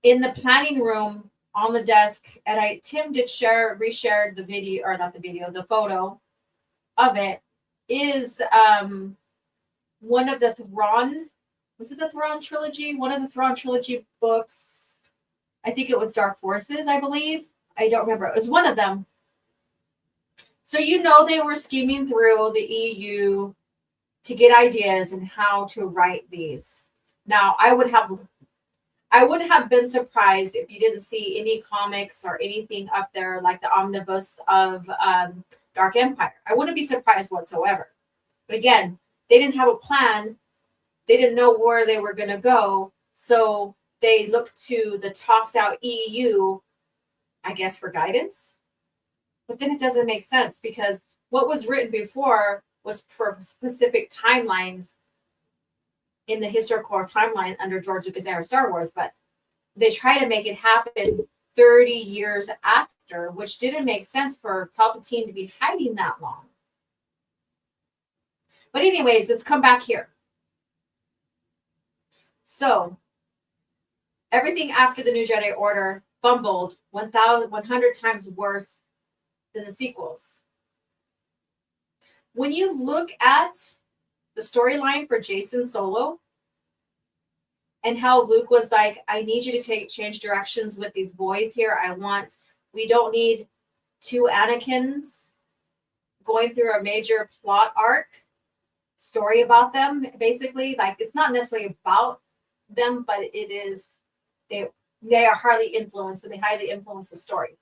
in the planning room on the desk, and Tim did reshared the video, or not the video, the photo of it, is one of the Thrawn, was it the Thrawn trilogy? One of the Thrawn trilogy books. I think it was Dark Forces, I believe. I don't remember. It was one of them. So you know they were scheming through the EU to get ideas and how to write these. Now, I would have been surprised if you didn't see any comics or anything up there like the omnibus of Dark Empire. I wouldn't be surprised whatsoever. But again, they didn't have a plan. They didn't know where they were going to go. So they looked to the tossed out EU, I guess, for guidance. But then it doesn't make sense because what was written before was for specific timelines in the historical timeline under George Lucas era Star Wars, but they try to make it happen 30 years after, which didn't make sense for Palpatine to be hiding that long. But anyways, let's come back here. So everything after the New Jedi Order fumbled 100 times worse than the sequels. When you look at the storyline for Jason Solo and how Luke was like, I need you to change directions with these boys here. We don't need two Anakins going through a major plot arc story about them, basically. Like, it's not necessarily about them, but it is, they are highly influenced, and they highly influence the story.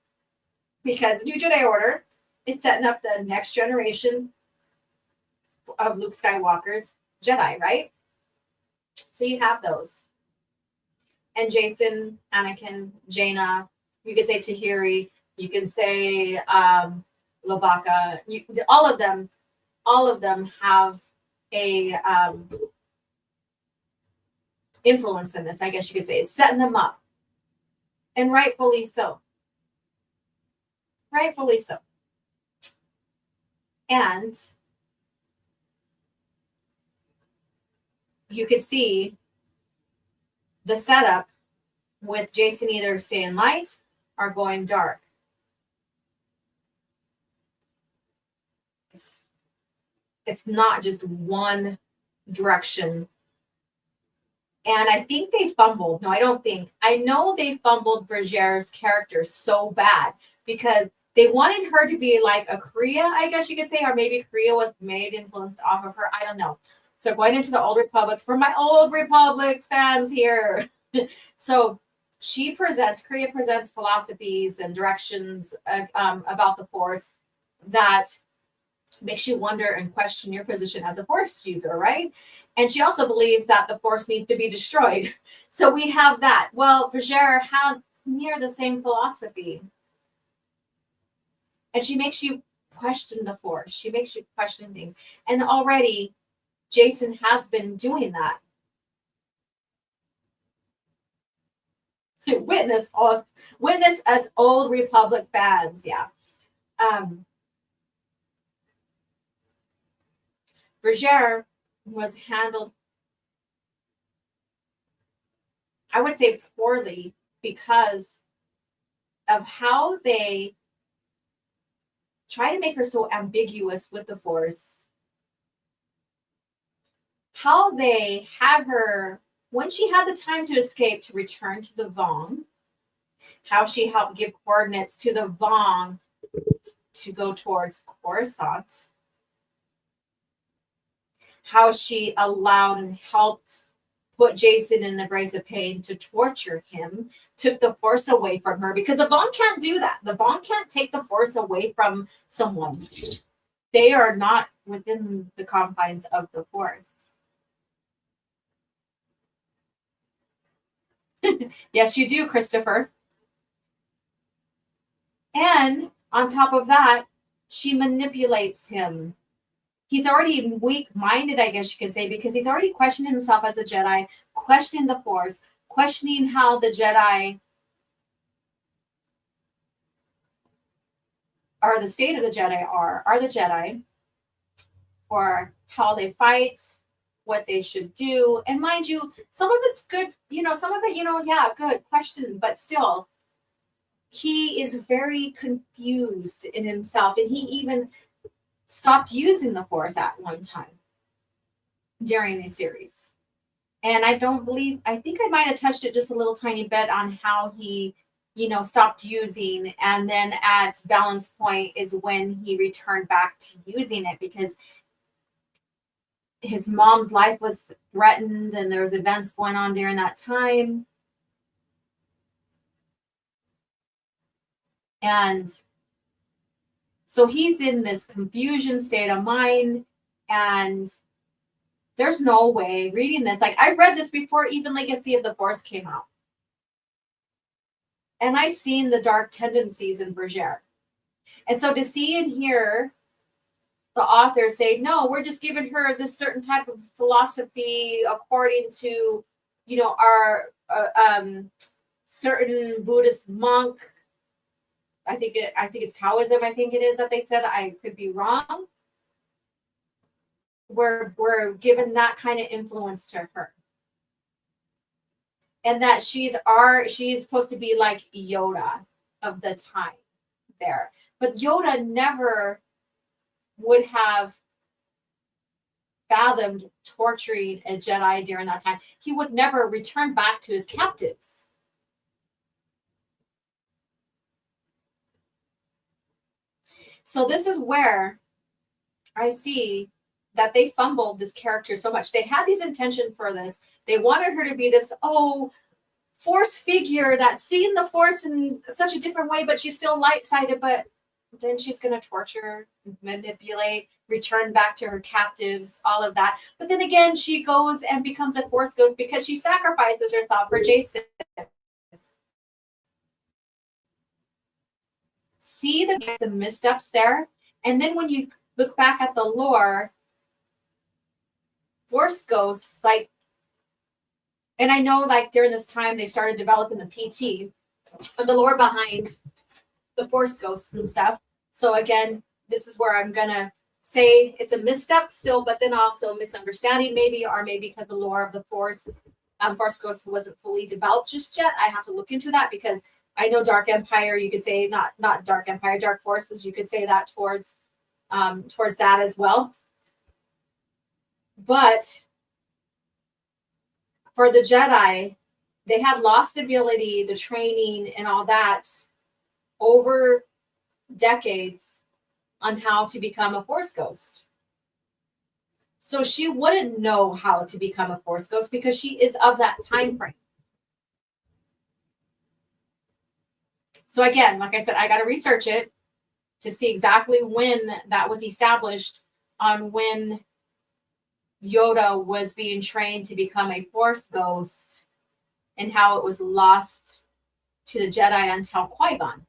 Because New Jedi Order is setting up the next generation of Luke Skywalker's Jedi, right? So you have those. And Jason, Anakin, Jaina, you could say Tahiri, you can say Lobaka. All of them have a influence in this, I guess you could say. It's setting them up. And rightfully so. Rightfully so. And you could see the setup with Jason either staying light or going dark. It's not just one direction. And I think they fumbled. No, I don't think. I know they fumbled Brigire's character so bad because they wanted her to be like a Kriya, I guess you could say, or maybe Kriya was influenced off of her. I don't know. So going into the Old Republic, for my Old Republic fans here. So Kriya presents philosophies and directions about the Force that makes you wonder and question your position as a Force user, right? And she also believes that the Force needs to be destroyed. So we have that. Well, Brigere has near the same philosophy. And she makes you question the Force. She makes you question things. And already Jason has been doing that. Witness as Old Republic fans, yeah. Vergere was handled, I would say, poorly because of how they try to make her so ambiguous with the Force. How they had her, when she had the time to escape, to return to the Vong, how she helped give coordinates to the Vong to go towards Coruscant, how she allowed and helped put Jason in the brace of pain to torture him, took the Force away from her, because the Vong can't do that. The Vong can't take the Force away from someone. They are not within the confines of the Force. Yes, you do, Christopher. And on top of that, she manipulates him. He's already weak-minded, I guess you could say, because he's already questioning himself as a Jedi, questioning the Force, questioning how the Jedi or the state of the Jedi are the Jedi, for how they fight, what they should do. And mind you, some of it's good, some of it, yeah, good question, but still, he is very confused in himself, and he even stopped using the Force at one time during the series. And I think I might have touched it just a little tiny bit on how he, stopped using. And then at balance point is when he returned back to using it, because his mom's life was threatened and there was events going on during that time. And so he's in this confusion state of mind, and there's no way reading this. Like, I read this before even Legacy of the Force came out. And I seen the dark tendencies in Vergere. And so to see and hear the author say, no, we're just giving her this certain type of philosophy according to, our certain Buddhist monk. I think it's Taoism. I think it is that they said. I could be wrong. We're given that kind of influence to her, and that she's supposed to be like Yoda of the time there. But Yoda never would have fathomed torturing a Jedi during that time. He would never return back to his captives. So this is where I see that they fumbled this character so much. They had these intentions for this. They wanted her to be this, Force figure that's seeing the Force in such a different way, but she's still light-sided, but then she's going to torture, manipulate, return back to her captives, all of that. But then again, she goes and becomes a Force ghost because she sacrifices herself for Jason. See the missteps there? And then when you look back at the lore, Force ghosts, and I know during this time they started developing the PT and the lore behind the Force ghosts and stuff. So again, this is where I'm gonna say it's a misstep still, but then also misunderstanding maybe, or maybe because the lore of the Force ghost wasn't fully developed just yet. I have to look into that, because I know Dark Empire, you could say, not Dark Empire, Dark Forces, you could say that towards that as well. But for the Jedi, they had lost the ability, the training, and all that over decades on how to become a Force ghost. So she wouldn't know how to become a Force ghost because she is of that time frame. So again, like I said, I got to research it to see exactly when that was established, on when Yoda was being trained to become a Force ghost and how it was lost to the Jedi until Qui-Gon.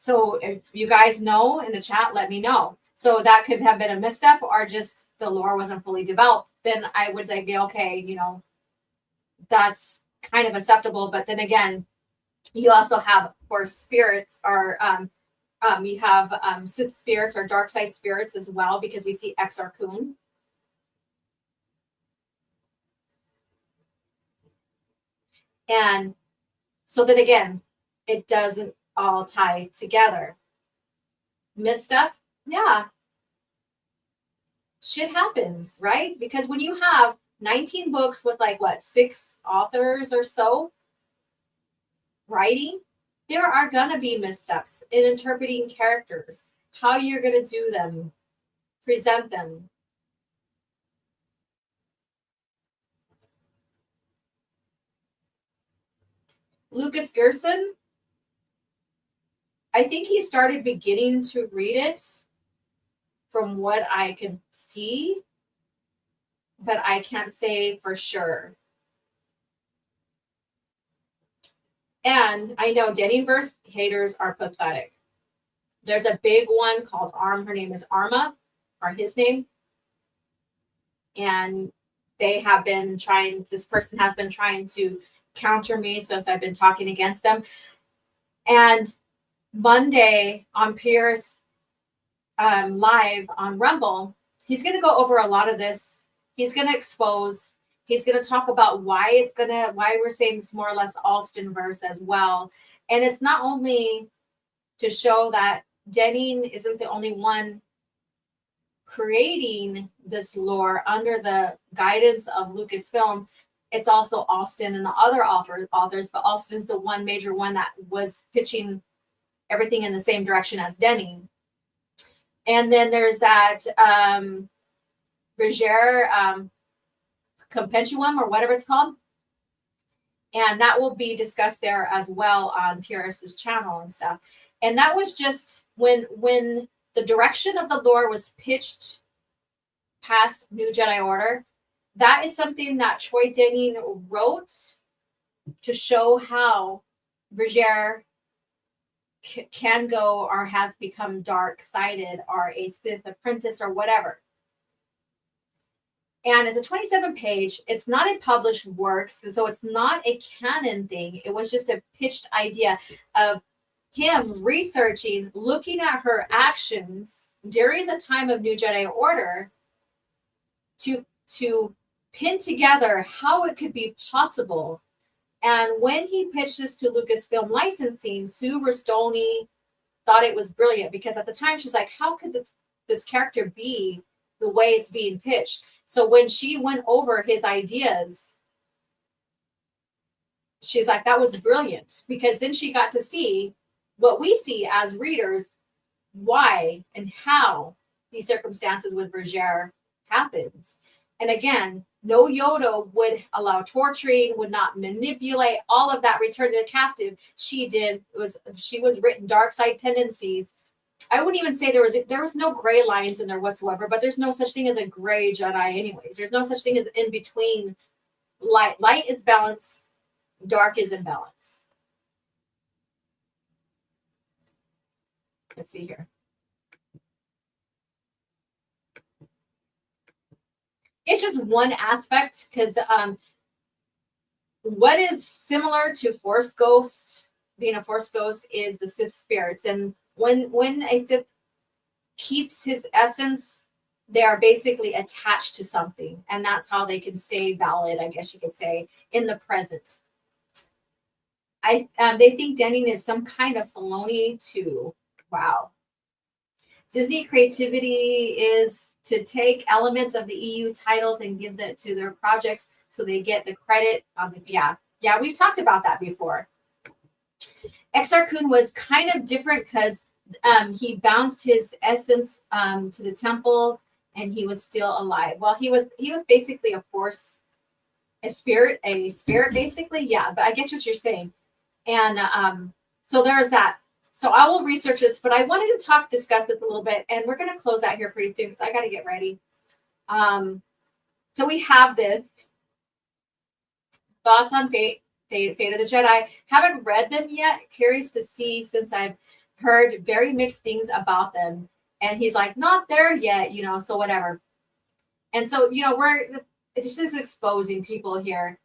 So if you guys know in the chat, let me know. So that could have been a misstep or just the lore wasn't fully developed. Then I would like be okay, you know, that's kind of acceptable. But then again, you also have, of course, spirits or you have Sith spirits or dark side spirits as well, because we see Exar Kun. And so then again, it doesn't all tie together. Misstep, yeah. Shit happens, right? Because when you have 19 books with like what, 6 authors or so writing, there are gonna be missteps in interpreting characters, how you're gonna do them, present them. Lucas Gerson, I think he started beginning to read it from what I can see, but I can't say for sure. And I know Dennyverse haters are pathetic. There's a big one called Arm. Her name is Arma, or his name. And they have been trying, this person has been trying to counter me since I've been talking against them. And Monday on Pierce live on Rumble, he's going to go over a lot of this. He's going to expose, he's going to talk about why we're saying it's more or less Alston verse as well. And it's not only to show that Denning isn't the only one creating this lore under the guidance of Lucasfilm. It's also Alston and the other authors, but Alston's the one major one that was pitching everything in the same direction as Denning. And then there's that Berger Compendium or whatever it's called. And that will be discussed there as well on Pierce's channel and stuff. And that was just when the direction of the lore was pitched past New Jedi Order. That is something that Troy Denning wrote to show how Berger can go or has become dark-sided or a Sith apprentice or whatever. And it's a 27-page. It's not a published work, so it's not a canon thing. It was just a pitched idea of him researching, looking at her actions during the time of New Jedi Order to pin together how it could be possible. And when he pitched this to Lucasfilm Licensing, Sue Rustoni thought it was brilliant, because at the time she's like, how could this character be the way it's being pitched? So when she went over his ideas, she's like, that was brilliant, because then she got to see what we see as readers, why and how these circumstances with Berger happened. And again, no Yoda would allow torturing, would not manipulate, all of that return to the captive. She was written dark side tendencies. I wouldn't even say there was no gray lines in there whatsoever, but there's no such thing as a gray Jedi anyways. There's no such thing as in between. Light is balance, dark is imbalance. Let's see here. It's just one aspect, because what is similar to Force Ghost, being a Force Ghost, is the Sith spirits. And when a Sith keeps his essence, they are basically attached to something. And that's how they can stay valid, I guess you could say, in the present. They think Denning is some kind of Filoni too. Wow. Disney creativity is to take elements of the EU titles and give that to their projects so they get the credit. Yeah, we've talked about that before. Exar Kun was kind of different because he bounced his essence to the temples and he was still alive. Well, he was basically a spirit basically. Yeah, but I get what you're saying. And so there's that. So I will research this, but I wanted to discuss this a little bit, and we're going to close out here pretty soon because I got to get ready. So we have this thoughts on Fate of the Jedi. Haven't read them yet. Curious to see, since I've heard very mixed things about them. And he's like, not there yet, so whatever. And so, this is exposing people here.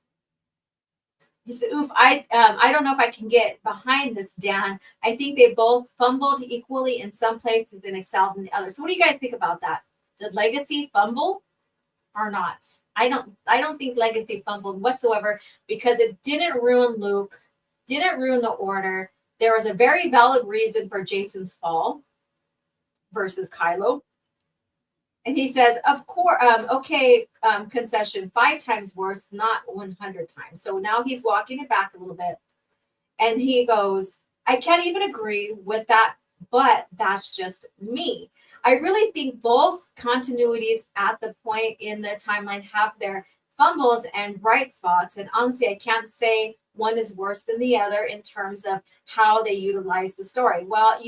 He said, oof, I don't know if I can get behind this, Dan. I think they both fumbled equally in some places and excelled in the others. So what do you guys think about that? Did Legacy fumble or not? I don't think Legacy fumbled whatsoever, because it didn't ruin Luke, didn't ruin the order. There was a very valid reason for Jason's fall versus Kylo. And he says, of course, concession, 5 times worse, not 100 times. So now he's walking it back a little bit. And he goes, I can't even agree with that, but that's just me. I really think both continuities at the point in the timeline have their fumbles and bright spots. And honestly, I can't say one is worse than the other in terms of how they utilize the story. Well,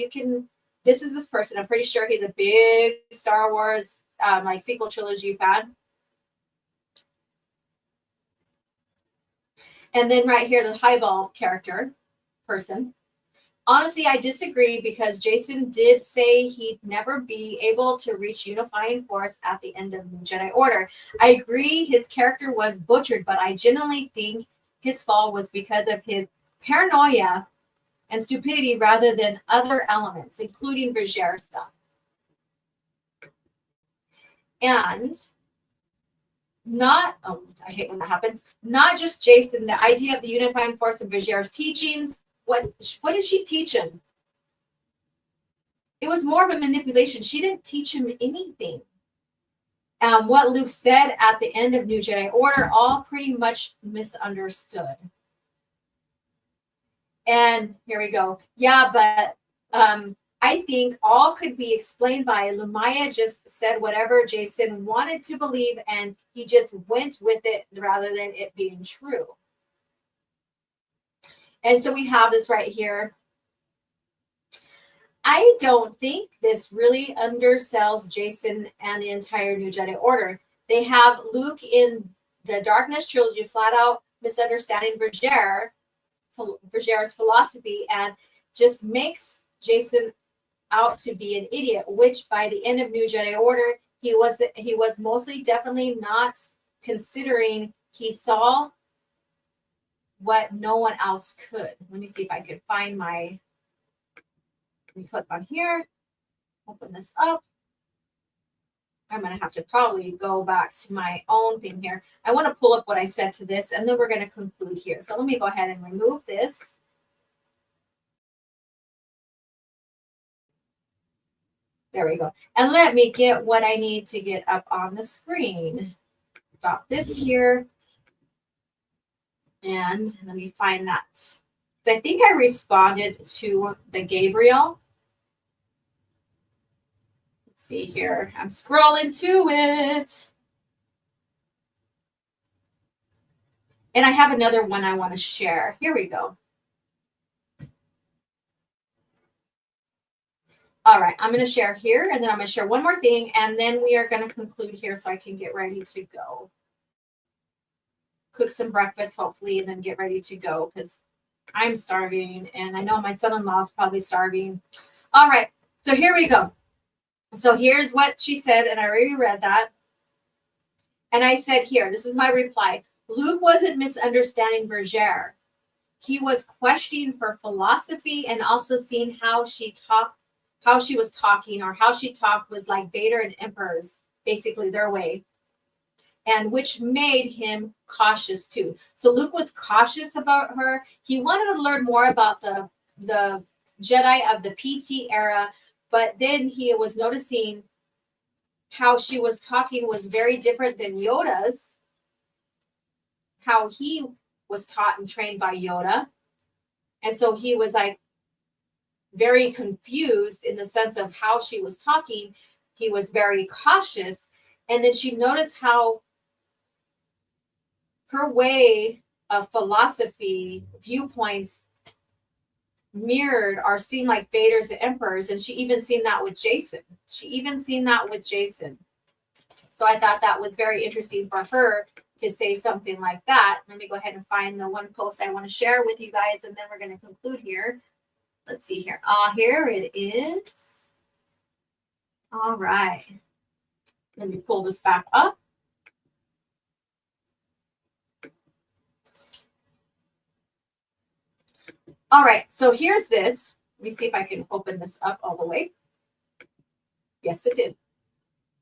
this is this person. I'm pretty sure he's a big Star Wars like sequel trilogy fan. And then right here, the highball character person. Honestly, I disagree, because Jason did say he'd never be able to reach unifying force at the end of the Jedi Order. I agree his character was butchered, but I genuinely think his fall was because of his paranoia and stupidity rather than other elements, including Viger stuff. And I hate when that happens, not just Jason, the idea of the unifying force of Viger's teachings. What did she teach him? It was more of a manipulation. She didn't teach him anything. What Luke said at the end of New Jedi Order, all pretty much misunderstood. And here we go. Yeah, but I think all could be explained by Lumaya just said whatever Jason wanted to believe, and he just went with it rather than it being true. And so we have this right here. I don't think this really undersells Jason and the entire New Jedi Order. They have Luke in the Darkness trilogy flat out misunderstanding Viger's philosophy, and just makes Jason out to be an idiot, which by the end of New Jedi Order, he was mostly definitely not, considering he saw what no one else could. Let me see if I could find let me click on here, open this up. I'm going to have to probably go back to my own thing here. I want to pull up what I said to this, and then we're going to conclude here. So let me go ahead and remove this. There we go. And let me get what I need to get up on the screen. Stop this here. And let me find that. So I think I responded to the Gabriel. Let's see here. I'm scrolling to it. And I have another one I want to share. Here we go. All right, I'm going to share here, and then I'm going to share one more thing, and then we are going to conclude here so I can get ready to go. Cook some breakfast, hopefully, and then get ready to go, because I'm starving, and I know my son-in-law is probably starving. All right, so here we go. So here's what she said, and I already read that. And I said here, this is my reply. Luke wasn't misunderstanding Viger. He was questioning her philosophy and also seeing how she was talking, or how she talked was like Vader and Emperors, basically their way, and which made him cautious too. So Luke was cautious about her. He wanted to learn more about the Jedi of the PT era, but then he was noticing how she was talking was very different than Yoda's, how he was taught and trained by Yoda. And so he was like very confused in the sense of how she was talking. He was very cautious. And then she noticed how her way of philosophy, viewpoints mirrored or seemed like Vader's and Emperor's. And she even seen that with Jason. So I thought that was very interesting for her to say something like that. Let me go ahead and find the one post I want to share with you guys, and then we're going to conclude here. Let's see here. Here it is. All right. Let me pull this back up. All right, so here's this. Let me see if I can open this up all the way. Yes, it did.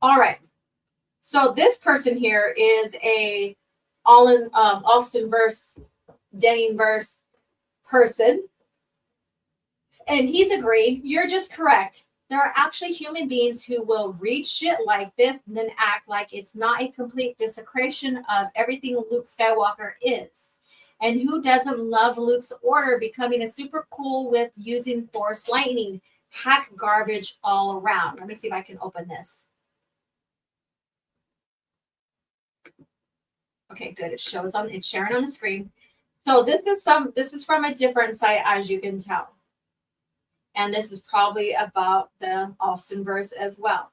All right. So this person here is a Alston verse, Denning verse person. And he's agreed. You're just correct. There are actually human beings who will read shit like this and then act like it's not a complete desecration of everything Luke Skywalker is. And who doesn't love Luke's order becoming a super cool with using Force lightning? Hack garbage all around. Let me see if I can open this. Okay, good. It's sharing on the screen. So this is from a different site, as you can tell. And this is probably about the Alston verse as well.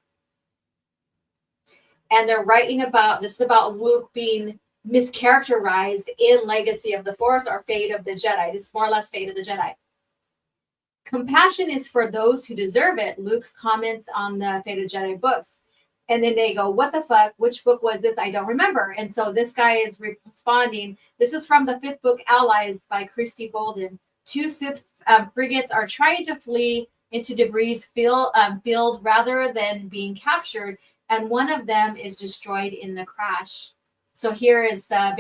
And they're writing about, this is about Luke being mischaracterized in Legacy of the Force or Fate of the Jedi. This is more or less Fate of the Jedi. Compassion is for those who deserve it. Luke's comments on the Fate of the Jedi books. And then they go, what the fuck? Which book was this? I don't remember. And so this guy is responding. This is from the 5th book, Allies by Christy Golden. 2 Sith frigates are trying to flee into debris field rather than being captured. And one of them is destroyed in the crash. So here is the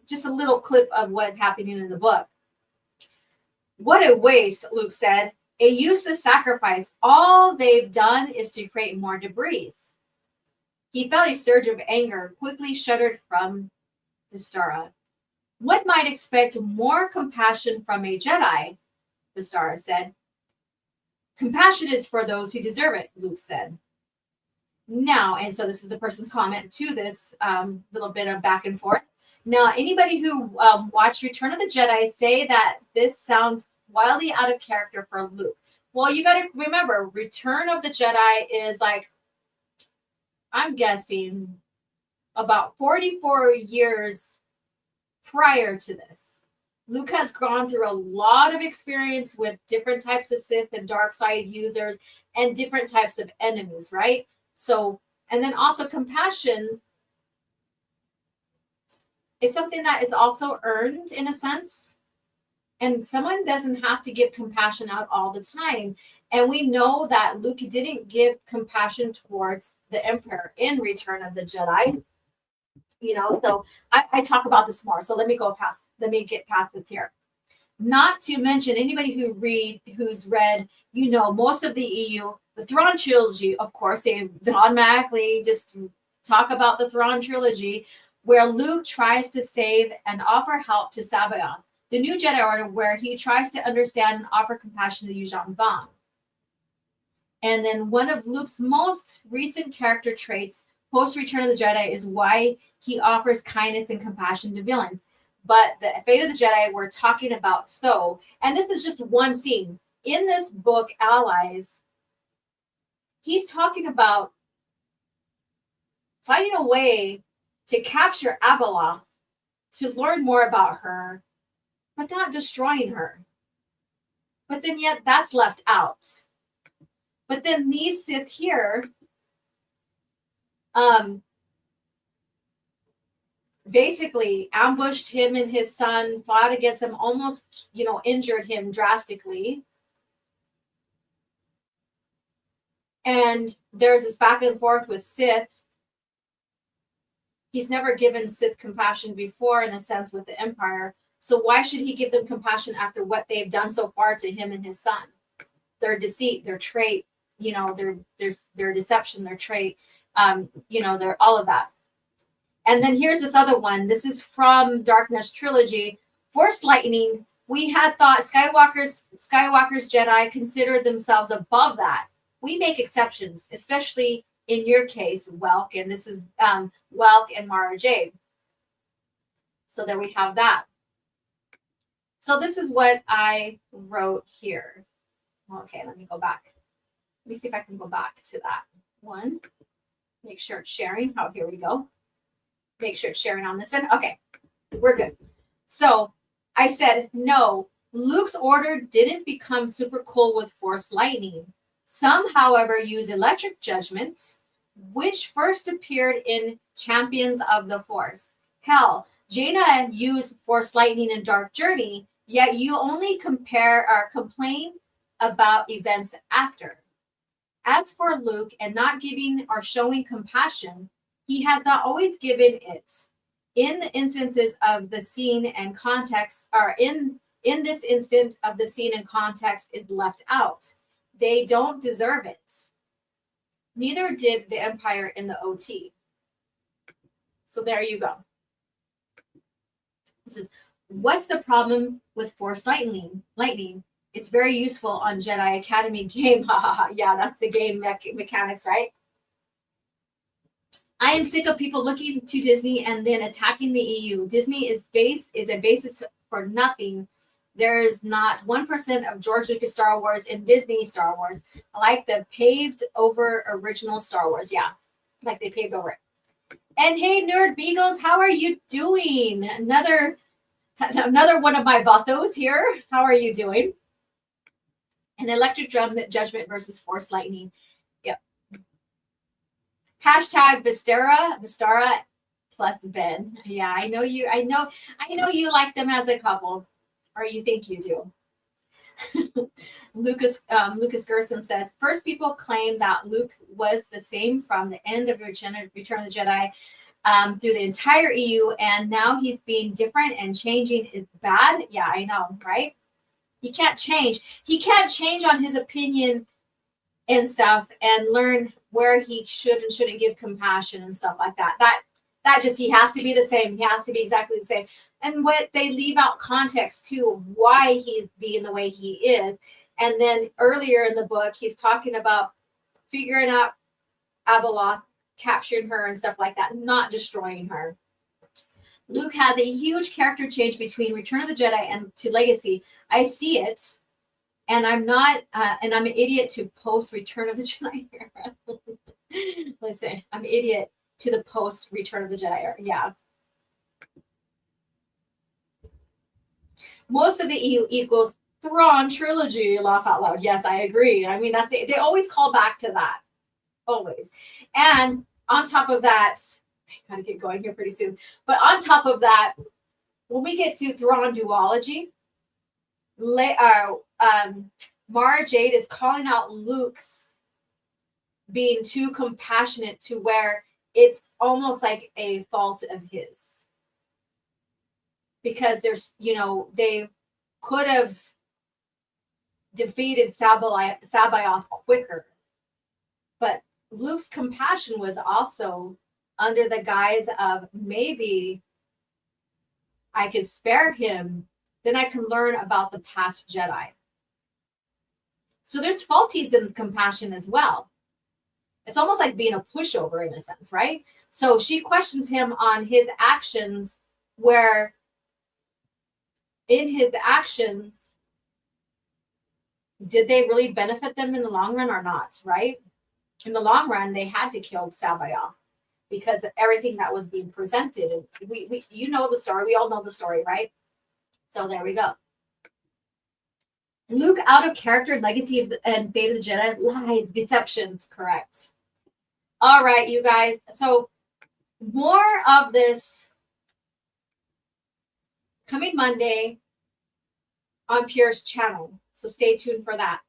just a little clip of what's happening in the book. What a waste, Luke said. A useless sacrifice. All they've done is to create more debris. He felt a surge of anger, quickly shuddered from Vistara. One might expect more compassion from a Jedi, Vistara said. Compassion is for those who deserve it, Luke said. Now, and so this is the person's comment to this little bit of back and forth. Now, anybody who watched Return of the Jedi say that this sounds wildly out of character for Luke. Well, you got to remember, Return of the Jedi is like, I'm guessing, about 44 years prior to this. Luke has gone through a lot of experience with different types of Sith and dark side users and different types of enemies, right? So, and then also compassion is something that is also earned in a sense. And someone doesn't have to give compassion out all the time. And we know that Luke didn't give compassion towards the Emperor in Return of the Jedi. You know, so I talk about this more. So let me get past this here. Not to mention anybody who's read, you know, most of the EU, the Thrawn trilogy, of course, they automatically just talk about the Thrawn trilogy, where Luke tries to save and offer help to Sabaoth, the new Jedi Order, where he tries to understand and offer compassion to Yuuzhan Vong. And then one of Luke's most recent character traits post-Return of the Jedi is why he offers kindness and compassion to villains. But the Fate of the Jedi, we're talking about so, and this is just one scene. In this book, Allies, he's talking about finding a way to capture Abeloth, to learn more about her, but not destroying her. But then yet that's left out. But then these Sith here, basically ambushed him and his son, fought against him, almost, you know, injured him drastically. And there's this back and forth with Sith. He's never given Sith compassion before, in a sense, with the Empire. So why should he give them compassion after what they've done so far to him and his son? Their deceit, their trait, you know, their deception, their trait, you know, their all of that. And then here's this other one. This is from Darkness Trilogy. Force lightning. We had thought Skywalker's Jedi considered themselves above that. We make exceptions, especially in your case, Welk, and this is Welk and Mara Jade. So there we have that. So this is what I wrote here. Okay, let me go back. Let me see if I can go back to that one. Make sure it's sharing. Oh, here we go. Make sure it's sharing on this end. Okay, we're good. So I said, no, Luke's order didn't become super cool with Force lightning. Some, however, use electric judgment, which first appeared in Champions of the Force. Hell, Jaina used Force lightning in Dark Journey, yet you only compare or complain about events after. As for Luke and not giving or showing compassion, he has not always given it. In the instances of the scene and context, or in this instant of the scene and context is left out. They don't deserve it. Neither did the Empire in the OT. So there you go. This is, what's the problem with Force lightning? It's very useful on Jedi Academy game. Ha ha ha. Yeah, that's the game mechanics, right? I am sick of people looking to Disney and then attacking the EU. Disney is a basis for nothing. There is not 1% of George Lucas Star Wars in Disney Star Wars, like the paved over original Star Wars. Yeah, like they paved over it. And hey, Nerd Beagles, how are you doing? Another one of my vatos here. How are you doing? An electric judgment versus Force lightning. Yep. Hashtag Vistara plus Ben. Yeah, I know you like them as a couple, or you think you do. Lucas Gerson says, first people claim that Luke was the same from the end of Return of the Jedi through the entire EU, and now he's being different and changing is bad. Yeah, I know, right? He can't change. He can't change on his opinion and stuff and learn where he should and shouldn't give compassion and stuff like that. That just, he has to be the same. He has to be exactly the same. And what they leave out context too of why he's being the way he is. And then earlier in the book, he's talking about figuring out Abeloth, capturing her and stuff like that, not destroying her. Luke has a huge character change between Return of the Jedi and to Legacy. I see it, and I'm not, and I'm an idiot to post Return of the Jedi era. Listen, I'm an idiot to the post Return of the Jedi era. Yeah. Most of the EU equals Thrawn trilogy, laugh out loud. Yes, I agree. I mean, that's it. They always call back to that. Always. And on top of that, I gotta get going here pretty soon. But on top of that, when we get to Thrawn duology, Mara Jade is calling out Luke's being too compassionate to where it's almost like a fault of his. Because there's, they could have defeated Sabayoth quicker. But Luke's compassion was also under the guise of maybe I could spare him, then I can learn about the past Jedi. So there's faulties in compassion as well. It's almost like being a pushover in a sense, right? So she questions him on his actions where in his actions, did they really benefit them in the long run or not, right? In the long run, they had to kill Sabayoth because of everything that was being presented. And we you know the story. We all know the story, right? So there we go. Luke out of character, Legacy and Fate of the Jedi, lies, deceptions, correct. All right, you guys. So more of this coming Monday on Pierre's channel. So stay tuned for that.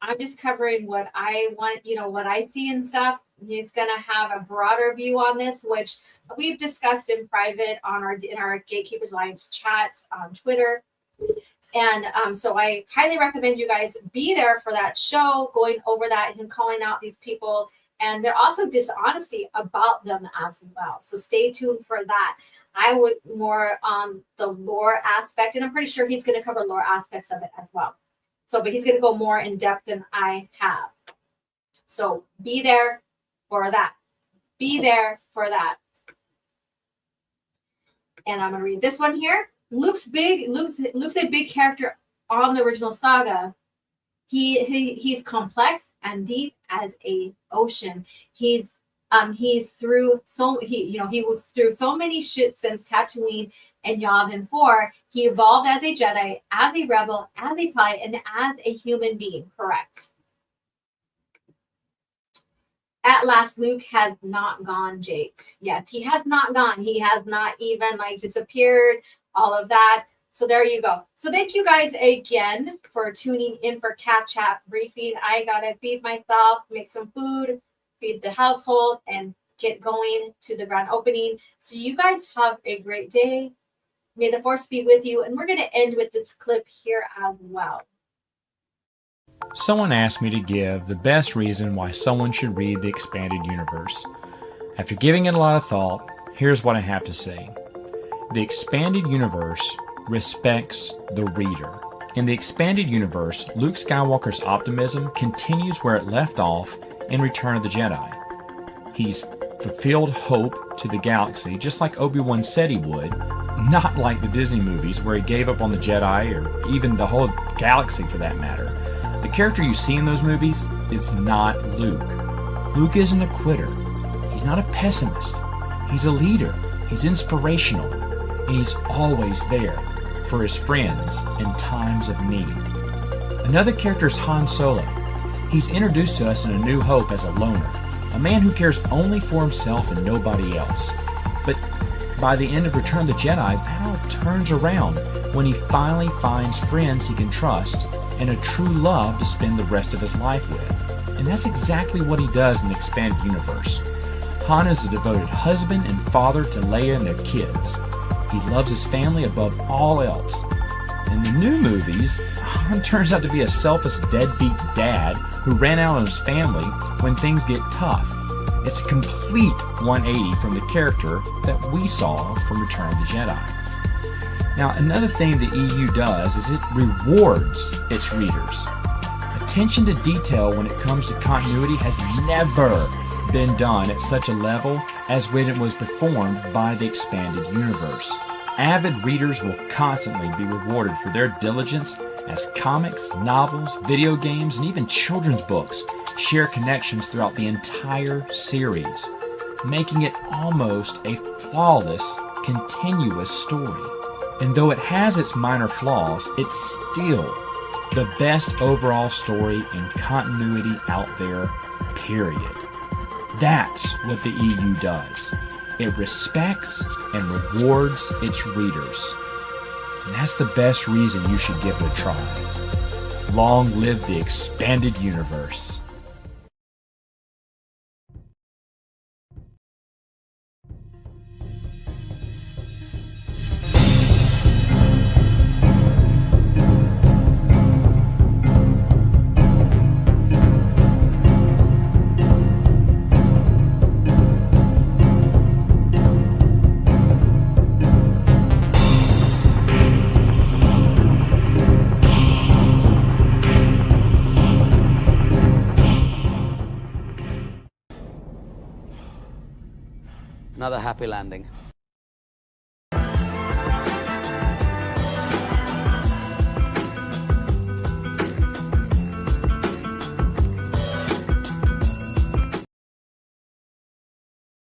I'm just covering what I want, what I see and stuff. He's going to have a broader view on this, which we've discussed in private in our Gatekeepers Alliance chat on Twitter. And so I highly recommend you guys be there for that show, going over that and calling out these people. And there also dishonesty about them as well. So stay tuned for that. I would more on the lore aspect, and I'm pretty sure he's going to cover lore aspects of it as well. So, but he's going to go more in depth than I have. So be there for that. Be there for that. And I'm going to read this one here. Luke's a big character on the original saga. He's complex and deep as a ocean. He's He was through so many shit since Tatooine and Yavin 4. He evolved as a Jedi, as a rebel, as a pilot, and as a human being. Correct. At last, Luke has not gone, Jake. Yes, he has not gone. He has not even disappeared, all of that. So there you go. So thank you guys again for tuning in for Caf Chat Briefing. I got to feed myself, make some food, feed the household, and get going to the grand opening. So you guys have a great day. May the force be with you. And we're going to end with this clip here as well. Someone asked me to give the best reason why someone should read the expanded universe. After giving it a lot of thought, here's what I have to say. The expanded universe respects the reader. In the expanded universe, Luke Skywalker's optimism continues where it left off in Return of the Jedi. He's fulfilled hope to the galaxy, just like Obi-Wan said he would, not like the Disney movies where he gave up on the Jedi or even the whole galaxy for that matter. The character you see in those movies is not Luke. Luke isn't a quitter. He's not a pessimist. He's a leader. He's inspirational. And he's always there for his friends in times of need. Another character is Han Solo. He's introduced to us in A New Hope as a loner, a man who cares only for himself and nobody else. But by the end of Return of the Jedi, that all turns around when he finally finds friends he can trust and a true love to spend the rest of his life with. And that's exactly what he does in the expanded universe. Han is a devoted husband and father to Leia and their kids. He loves his family above all else. In the new movies, Han turns out to be a selfish deadbeat dad who ran out on his family when things get tough. It's a complete 180 from the character that we saw from Return of the Jedi. Now, another thing the EU does is it rewards its readers. Attention to detail when it comes to continuity has never been done at such a level as when it was performed by the expanded universe. Avid readers will constantly be rewarded for their diligence as comics, novels, video games, and even children's books share connections throughout the entire series, making it almost a flawless, continuous story. And though it has its minor flaws, it's still the best overall story and continuity out there, period. That's what the EU does. It respects and rewards its readers. And that's the best reason you should give it a try. Long live the expanded universe. Another happy landing.